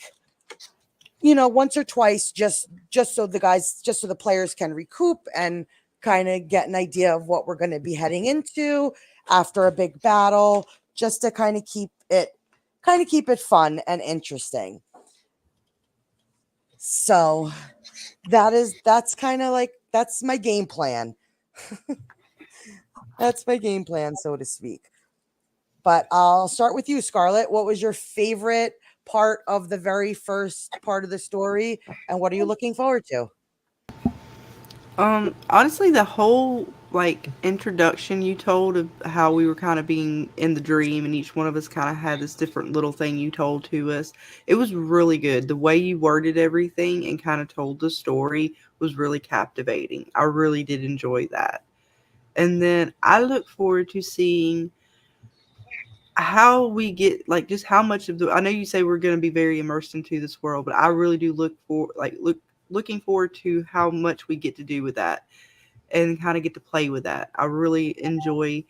Speaker 3: once or twice, just so the players can recoup and kind of get an idea of what we're going to be heading into after a big battle, just to kind of keep it fun and interesting. So that's kind of like, that's my game plan. That's my game plan, so to speak. But I'll start with you, Scarlet. What was your favorite part of the very first part of the story, and what are you looking forward to?
Speaker 2: Honestly, the whole introduction you told of how we were kind of being in the dream and each one of us kind of had this different little thing you told to us. It was really good. The way you worded everything and kind of told the story was really captivating. I really did enjoy that. And then I look forward to seeing how we get just how much of I know you say we're going to be very immersed into this world, but I really do looking forward to how much we get to do with that and kind of get to play with that. I really enjoy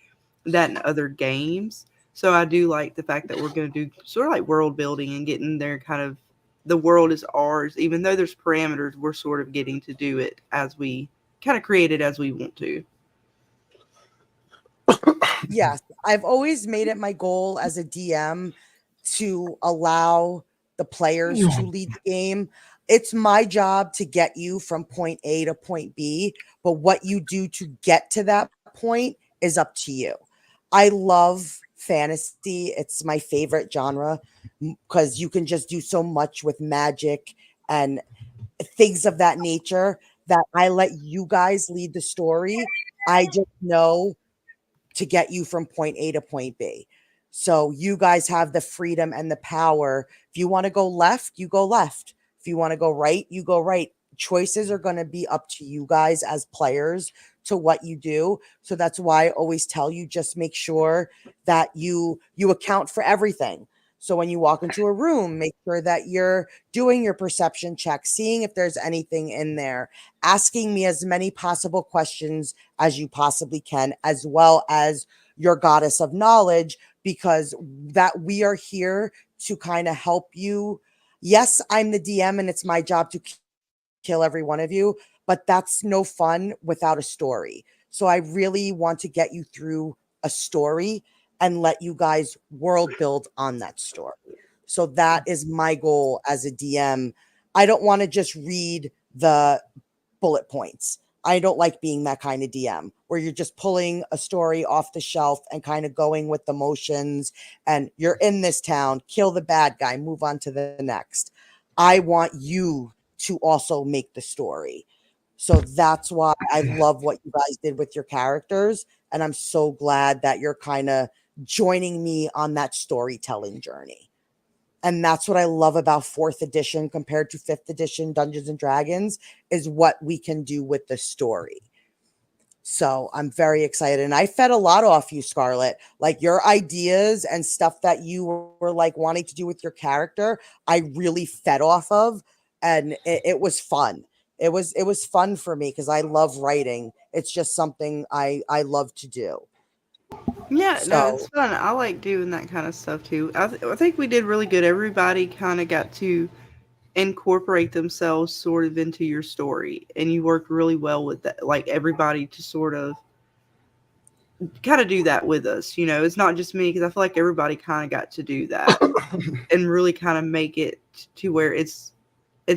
Speaker 2: that in other games. So I do like the fact that we're going to do sort of like world building and getting there, kind of the world is ours, even though there's parameters, we're sort of getting to do it as we kind of create it as we want to.
Speaker 3: Yes, I've always made it my goal as a DM to allow the players to lead the game. It's my job to get you from point A to point B, but what you do to get to that point is up to you. I love fantasy. It's my favorite genre because you can just do so much with magic and things of that nature that I let you guys lead the story. I just know to get you from point A to point B. So you guys have the freedom and the power. If you want to go left, you go left. If you want to go right, you go right. Choices are going to be up to you guys as players to what you do. So that's why I always tell you, just make sure that you account for everything. So when you walk into a room, make sure that you're doing your perception check, seeing if there's anything in there, asking me as many possible questions as you possibly can, as well as your goddess of knowledge, because that we are here to kind of help you. Yes, I'm the DM and it's my job to kill every one of you, but that's no fun without a story. So I really want to get you through a story and let you guys world build on that story. So that is my goal as a DM. I don't want to just read the bullet points. I don't like being that kind of DM where you're just pulling a story off the shelf and kind of going with the motions, and you're in this town, kill the bad guy, move on to the next. I want you to also make the story. So that's why I love what you guys did with your characters. And I'm so glad that you're kind of joining me on that storytelling journey. And that's what I love about 4th edition compared to 5th edition Dungeons and Dragons, is what we can do with the story. So I'm very excited. And I fed a lot off you, Scarlet. Like your ideas and stuff that you were like wanting to do with your character, I really fed off of. And it was fun. It was fun for me because I love writing. It's just something I love to do.
Speaker 2: Yeah, no, it's fun. I like doing that kind of stuff too. I think we did really good. Everybody kind of got to incorporate themselves sort of into your story, and you worked really well with that. Like everybody to sort of kind of do that with us. It's not just me, because I feel like everybody kind of got to do that and really kind of make it to where it's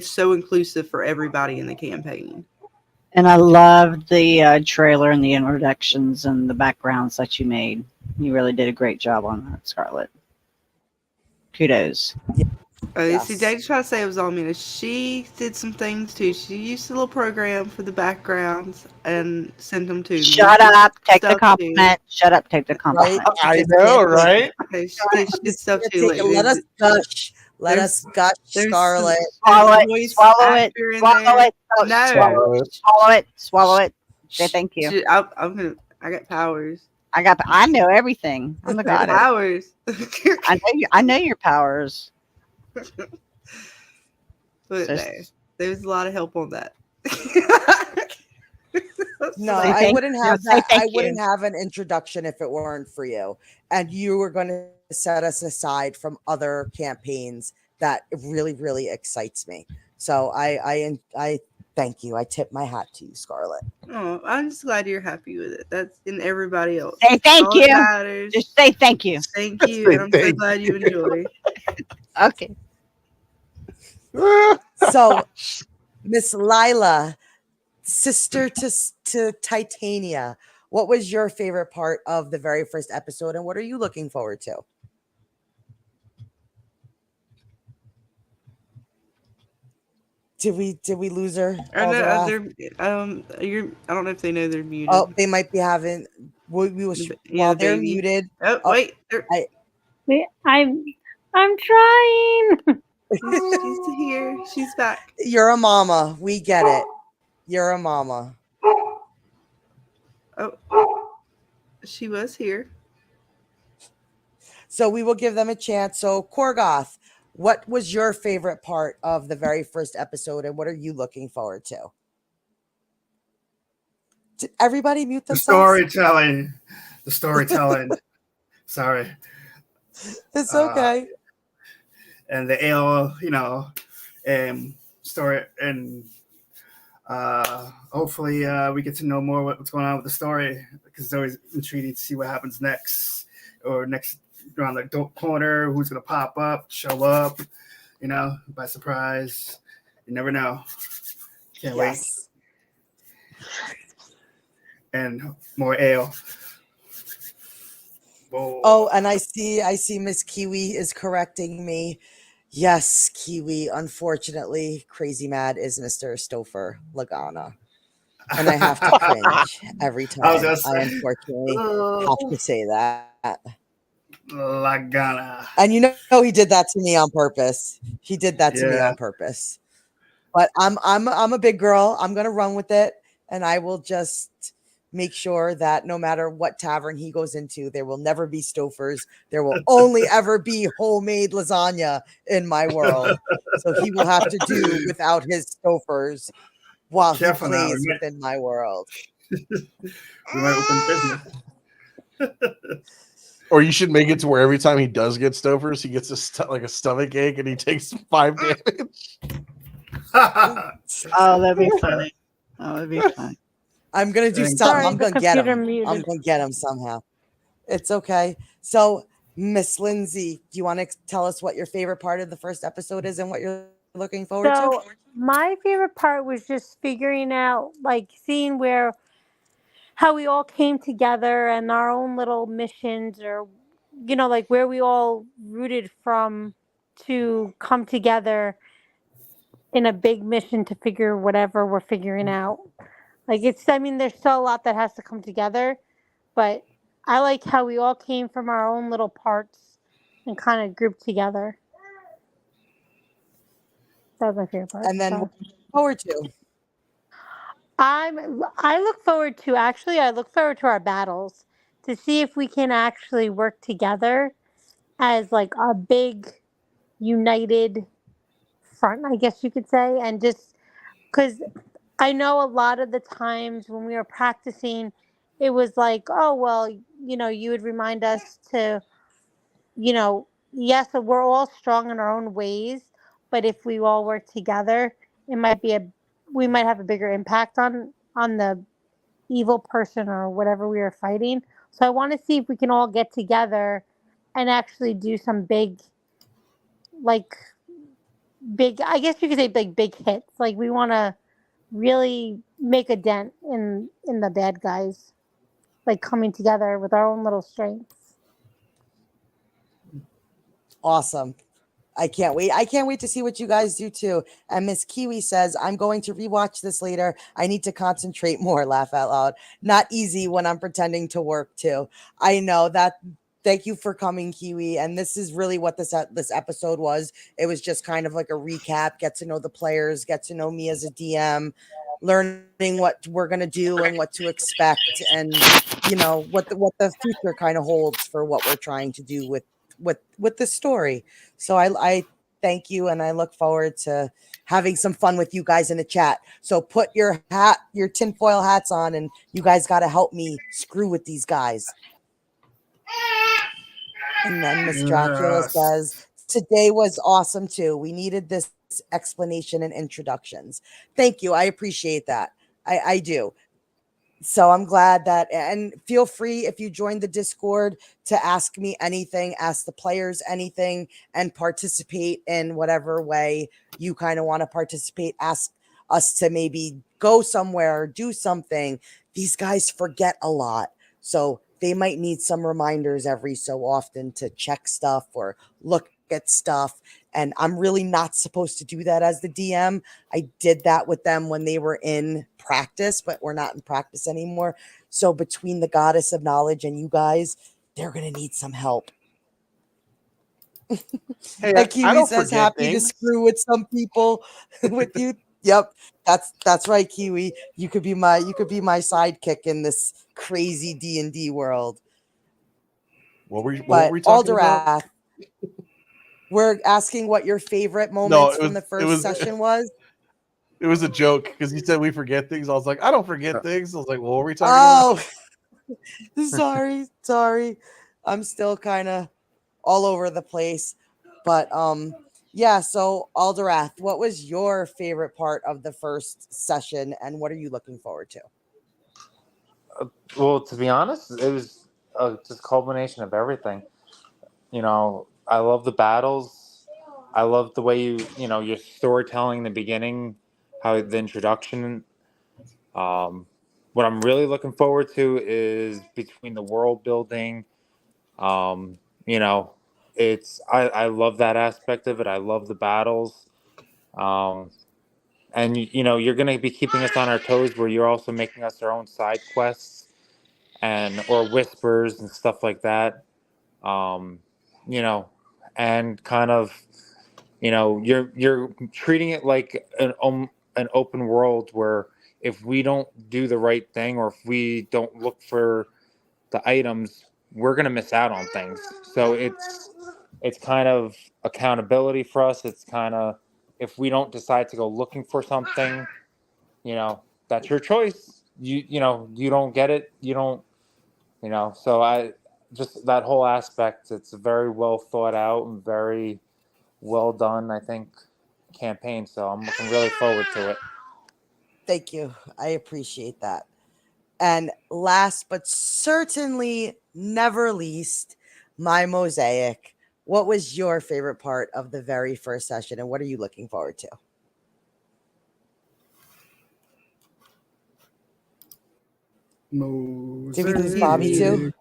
Speaker 2: so inclusive for everybody in the campaign.
Speaker 8: And I loved the trailer and the introductions and the backgrounds that you made. You really did a great job on that, Scarlet. Kudos.
Speaker 2: Yes. See, Jade tried to say it was all me. She did some things too. She used a little program for the backgrounds and sent them to me.
Speaker 8: Shut up. Take the compliment. Shut up. Take the compliment.
Speaker 7: Right? I know, right?
Speaker 2: Okay, she did stuff too.
Speaker 3: Let us gush. Let us gush, Scarlet.
Speaker 8: Swallow it. Swallow it. Swallow it.
Speaker 2: No.
Speaker 8: Swallow it. Swallow it. Say thank you.
Speaker 2: I got powers.
Speaker 8: I know everything. I'm the goddess.
Speaker 2: Powers.
Speaker 8: I know your powers.
Speaker 2: But there was a lot of help on that.
Speaker 3: No, I wouldn't have that. I wouldn't have an introduction if it weren't for you. And you were going to set us aside from other campaigns. That really, really excites me. So I thank you. I tip my hat to you, Scarlet.
Speaker 2: Oh, I'm just glad you're happy with it. That's in everybody else.
Speaker 8: Say thank you. Just say thank you.
Speaker 2: Thank you. And I'm so glad you enjoy.
Speaker 8: Okay.
Speaker 3: So, Miss Lila, sister to Titania, what was your favorite part of the very first episode, and what are you looking forward to? Did we lose her?
Speaker 2: I don't know if they know they're muted.
Speaker 3: Oh, they might be having. While they're muted.
Speaker 2: Oh, wait.
Speaker 5: Wait, I'm trying.
Speaker 2: She's here. She's back.
Speaker 3: You're a mama. We get it. You're a mama.
Speaker 2: Oh, she was here.
Speaker 3: So we will give them a chance. So Korgoth, what was your favorite part of the very first episode, and what are you looking forward to? Did everybody mute themselves?
Speaker 4: The storytelling. Sorry.
Speaker 3: It's okay.
Speaker 4: And the ale, story, and hopefully we get to know more what's going on with the story, because it's always intriguing to see what happens next, or next around the corner, who's going to pop up, show up, by surprise. You never know. Can't wait. And more ale. Whoa.
Speaker 3: Oh, and I see Miss Kiwi is correcting me. Yes, Kiwi. Unfortunately, Crazy Mad is Mr. Stofer Lagana. And I have to cringe every time I unfortunately have to say that.
Speaker 4: Lagana.
Speaker 3: And he did that to me on purpose. He did that to me on purpose. But I'm a big girl. I'm gonna run with it, and I will just make sure that no matter what tavern he goes into, there will never be Stofers. There will only ever be homemade lasagna in my world. So he will have to do without his Stofers while he plays within my world.
Speaker 4: We might open business.
Speaker 7: Or you should make it to where every time he does get Stofers, he gets a stomach ache and he takes 5 damage.
Speaker 8: Oh, that'd be funny. Oh, that'd be fun.
Speaker 3: I'm gonna do something. I'm gonna get him. I'm gonna get him somehow. It's okay. So, Miss Lindsay, do you want to tell us what your favorite part of the first episode is and what you're looking forward to?
Speaker 5: So my favorite part was just figuring out, like, seeing how we all came together and our own little missions, or like where we all rooted from to come together in a big mission to figure whatever we're figuring out. Like, there's still a lot that has to come together, but I like how we all came from our own little parts and kind of grouped together. That was my favorite part.
Speaker 3: And then what do you look forward to?
Speaker 5: I look forward to our battles, to see if we can actually work together as like a big united front, I guess you could say. And just because I know a lot of the times when we were practicing, it was like, oh well, you would remind us to, yes, we're all strong in our own ways, but if we all work together, we might have a bigger impact on the evil person or whatever we are fighting. So I want to see if we can all get together and actually do some like big, I guess you could say big hits. Like, we want to really make a dent in the bad guys, like coming together with our own little strengths.
Speaker 3: Awesome. I can't wait. I can't wait to see what you guys do too. And Miss Kiwi says, I'm going to rewatch this later. I need to concentrate more. Laugh out loud. Not easy when I'm pretending to work too. I know that. Thank you for coming, Kiwi. And this is really what this episode was. It was just kind of like a recap, get to know the players, get to know me as a DM, learning what we're going to do and what to expect, and what the future kind of holds for what we're trying to do with the story. So I thank you, and I look forward to having some fun with you guys in the chat. So put your tinfoil hats on, and you guys got to help me screw with these guys. And then Miss Dracula says, today was awesome too. We needed this explanation and introductions. Thank you. I appreciate that. I do. So I'm glad that, and feel free if you join the Discord to ask me anything, ask the players anything, and participate in whatever way you kind of want to participate. Ask us to maybe go somewhere, do something. These guys forget a lot. So they might need some reminders every so often to check stuff or look at stuff. And I'm really not supposed to do that as the DM. I did that with them when they were in practice, but we're not in practice anymore. So between the Goddess of Knowledge and you guys, they're going to need some help.
Speaker 7: Hey,
Speaker 3: Like
Speaker 7: I
Speaker 3: Kiwi
Speaker 7: don't
Speaker 3: says,
Speaker 7: forget
Speaker 3: happy
Speaker 7: things.
Speaker 3: to screw with some people with you. Yep, that's right, Kiwi. You could be my sidekick in this crazy D&D world.
Speaker 7: What were we talking
Speaker 3: Alderwrath,
Speaker 7: about?
Speaker 3: we're asking what your favorite moments from the first session was.
Speaker 7: It was a joke because you said we forget things. I was like, I don't forget things. I was like, well, what were we talking about?
Speaker 3: Sorry. I'm still kind of all over the place. But yeah, so Alderwrath, what was your favorite part of the first session and what are you looking forward to?
Speaker 6: Well, to be honest, it was just a culmination of everything. I love the battles. I love the way your storytelling in the beginning, how the introduction. What I'm really looking forward to is between the world building. I love that aspect of it. I love the battles. And you're going to be keeping us on our toes, where you're also making us our own side quests or whispers and stuff like that. And kind of, you're treating it like an open world where if we don't do the right thing, or if we don't look for the items, we're going to miss out on things. So it's kind of accountability for us. It's kind of, if we don't decide to go looking for something, that's your choice. You don't get it. You don't, so I just, that whole aspect, it's very well thought out and very well done, I think, campaign. So I'm looking really forward to it.
Speaker 3: Thank you. I appreciate that. And last but certainly never least, my Mosaic. What was your favorite part of the very first session, and what are you looking forward to? Did we lose Bobby too?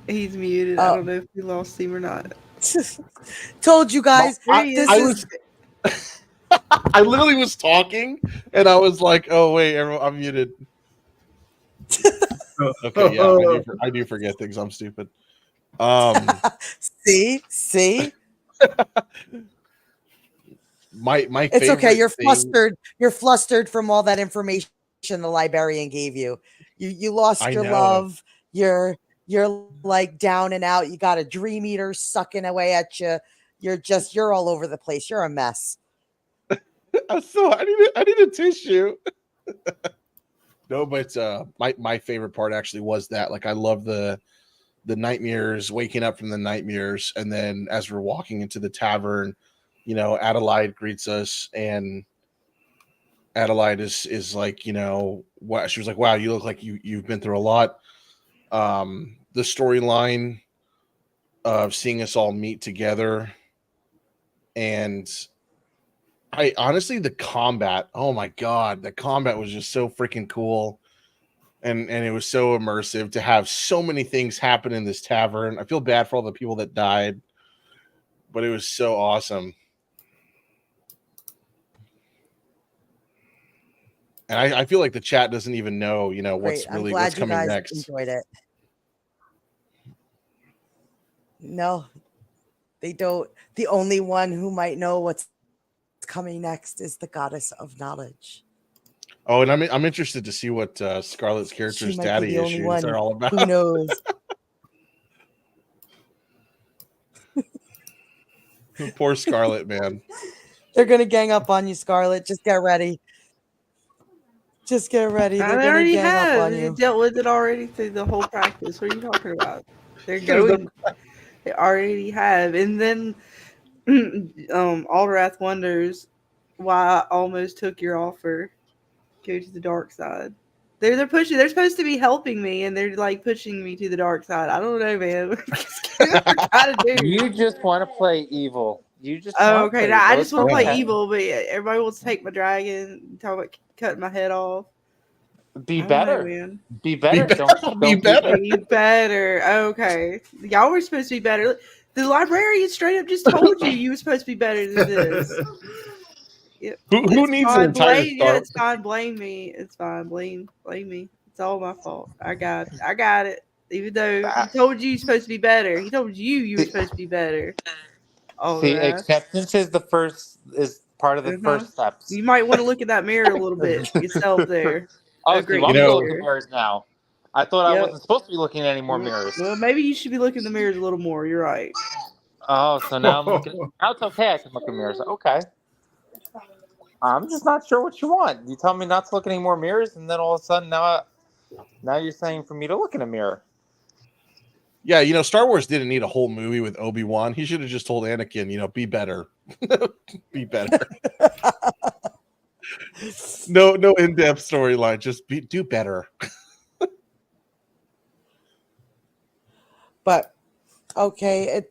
Speaker 2: He's muted. I don't know if we lost him or not.
Speaker 3: Told you guys.
Speaker 7: I literally was talking, and I was like, "Oh wait, everyone, I'm muted." Okay, yeah, I do forget things. I'm stupid.
Speaker 3: See.
Speaker 7: My
Speaker 3: it's okay. You're
Speaker 7: thing...
Speaker 3: flustered. You're flustered from all that information the librarian gave you. You lost your love. You're like down and out. You got a dream eater sucking away at you. You're all over the place. You're a mess.
Speaker 7: I need a tissue. No, but my favorite part actually was that. Like, I love the nightmares, waking up from the nightmares, and then as we're walking into the tavern, you know, Adelaide greets us, and Adelaide is like, you know, what she was like, wow, you look like you've been through a lot. The storyline of seeing us all meet together, and I honestly, the combat, oh my god, the combat was just so freaking cool. And it was so immersive to have so many things happen in this tavern. I feel bad for all the people that died, but it was so awesome. And I feel like the chat doesn't even know, you know, what's coming next.
Speaker 3: Enjoyed it. No, they don't. The only one who might know what's coming next is the goddess of knowledge.
Speaker 7: Oh, and I'm interested to see what Scarlet's character's daddy issues are all about.
Speaker 3: Who knows?
Speaker 7: Poor Scarlet, man.
Speaker 3: They're gonna gang up on you, Scarlet. Just get ready. Just get ready. They're gonna gang up on you.
Speaker 2: You dealt with it already through the whole practice. What are you talking about? They're going. They already have, and then Alderwrath wonders why I almost took your offer. Go to the dark side. They're pushing. They're supposed to be helping me, and they're like pushing me to the dark side. I don't know, man.
Speaker 9: You just want to play evil. You just.
Speaker 2: Okay. Now I just want to play evil, but yeah, everybody wants to take my dragon. Talk about cutting my head off.
Speaker 9: Be better. Be better.
Speaker 7: Be better.
Speaker 2: Be better. Okay. Y'all were supposed to be better. The librarian straight up just told you were supposed to be better than this. Yep.
Speaker 7: Who needs an entire
Speaker 2: blame,
Speaker 7: start?
Speaker 2: Yeah, it's fine. Blame me. It's fine. Blame me. It's all my fault. I got it. Even though he told you you're supposed to be better. He told you were supposed to be better.
Speaker 9: See, acceptance is part of the first steps.
Speaker 2: You might want to look in that mirror a little bit yourself there.
Speaker 9: Oh, I'm looking at mirrors now. I thought I wasn't supposed to be looking at any more mirrors.
Speaker 2: Well, maybe you should be looking in the mirrors a little more. You're right.
Speaker 9: Oh, so now I'm looking. Now it's okay. I can look in mirrors. Okay. I'm just not sure what you want. You tell me not to look at any more mirrors, and then all of a sudden now you're saying for me to look in a mirror.
Speaker 7: Yeah, you know, Star Wars didn't need a whole movie with Obi-Wan. He should have just told Anakin, you know, be better. Be better. No in-depth storyline. Just do better.
Speaker 3: But okay,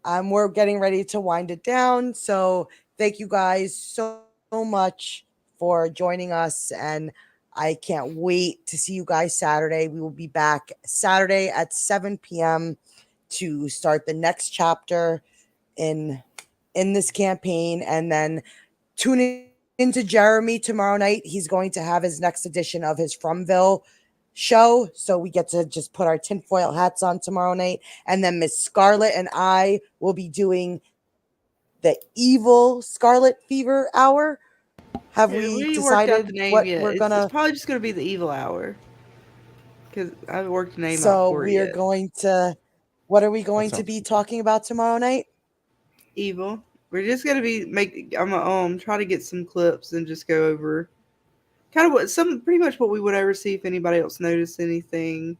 Speaker 3: we're getting ready to wind it down. So thank you guys so much for joining us, and I can't wait to see you guys Saturday. We will be back Saturday at 7 p.m. to start the next chapter in this campaign, and then tune into Jeremy tomorrow night. He's going to have his next edition of his Fromville show, so we get to just put our tinfoil hats on tomorrow night, and then Miss Scarlet and I will be doing the evil Scarlet Fever hour. Have we decided what we're gonna?
Speaker 2: It's probably just gonna be the evil hour because I've worked the name out
Speaker 3: So
Speaker 2: for
Speaker 3: we are
Speaker 2: yet.
Speaker 3: going to. What are we going to be talking about tomorrow night?
Speaker 2: Evil. We're just gonna be I'm gonna try to get some clips and just go over kind of pretty much what we would ever see if anybody else noticed anything.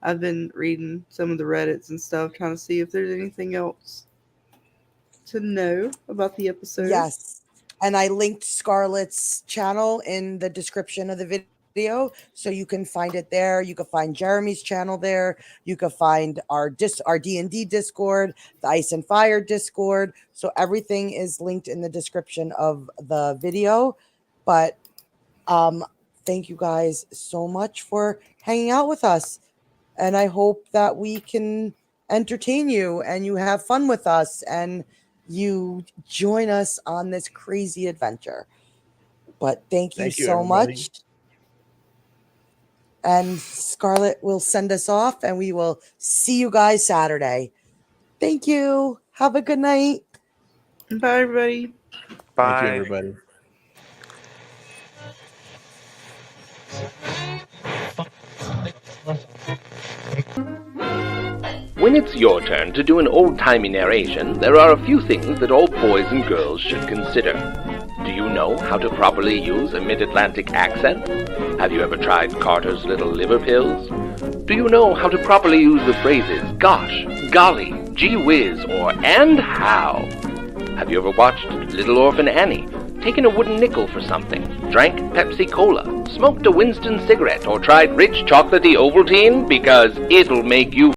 Speaker 2: I've been reading some of the Reddits and stuff, trying to see if there's anything else to know about the episode.
Speaker 3: Yes. And I linked Scarlet's channel in the description of the video, so you can find it there. You can find Jeremy's channel there. You can find our D&D Discord, the Ice and Fire Discord. So everything is linked in the description of the video. But thank you guys so much for hanging out with us, and I hope that we can entertain you and you have fun with us and you join us on this crazy adventure. But thank you so
Speaker 7: everybody.
Speaker 3: much. And Scarlet will send us off, and we will see you guys Saturday. Thank you. Have a good night.
Speaker 2: Bye, everybody.
Speaker 9: Bye.
Speaker 7: Thank you, everybody.
Speaker 10: When it's your turn to do an old-timey narration, there are a few things that all boys and girls should consider. Do you know how to properly use a mid-Atlantic accent? Have you ever tried Carter's Little Liver Pills? Do you know how to properly use the phrases gosh, golly, gee whiz, or and how? Have you ever watched Little Orphan Annie? Taken a wooden nickel for something? Drank Pepsi Cola? Smoked a Winston cigarette? Or tried rich chocolatey Ovaltine? Because it'll make you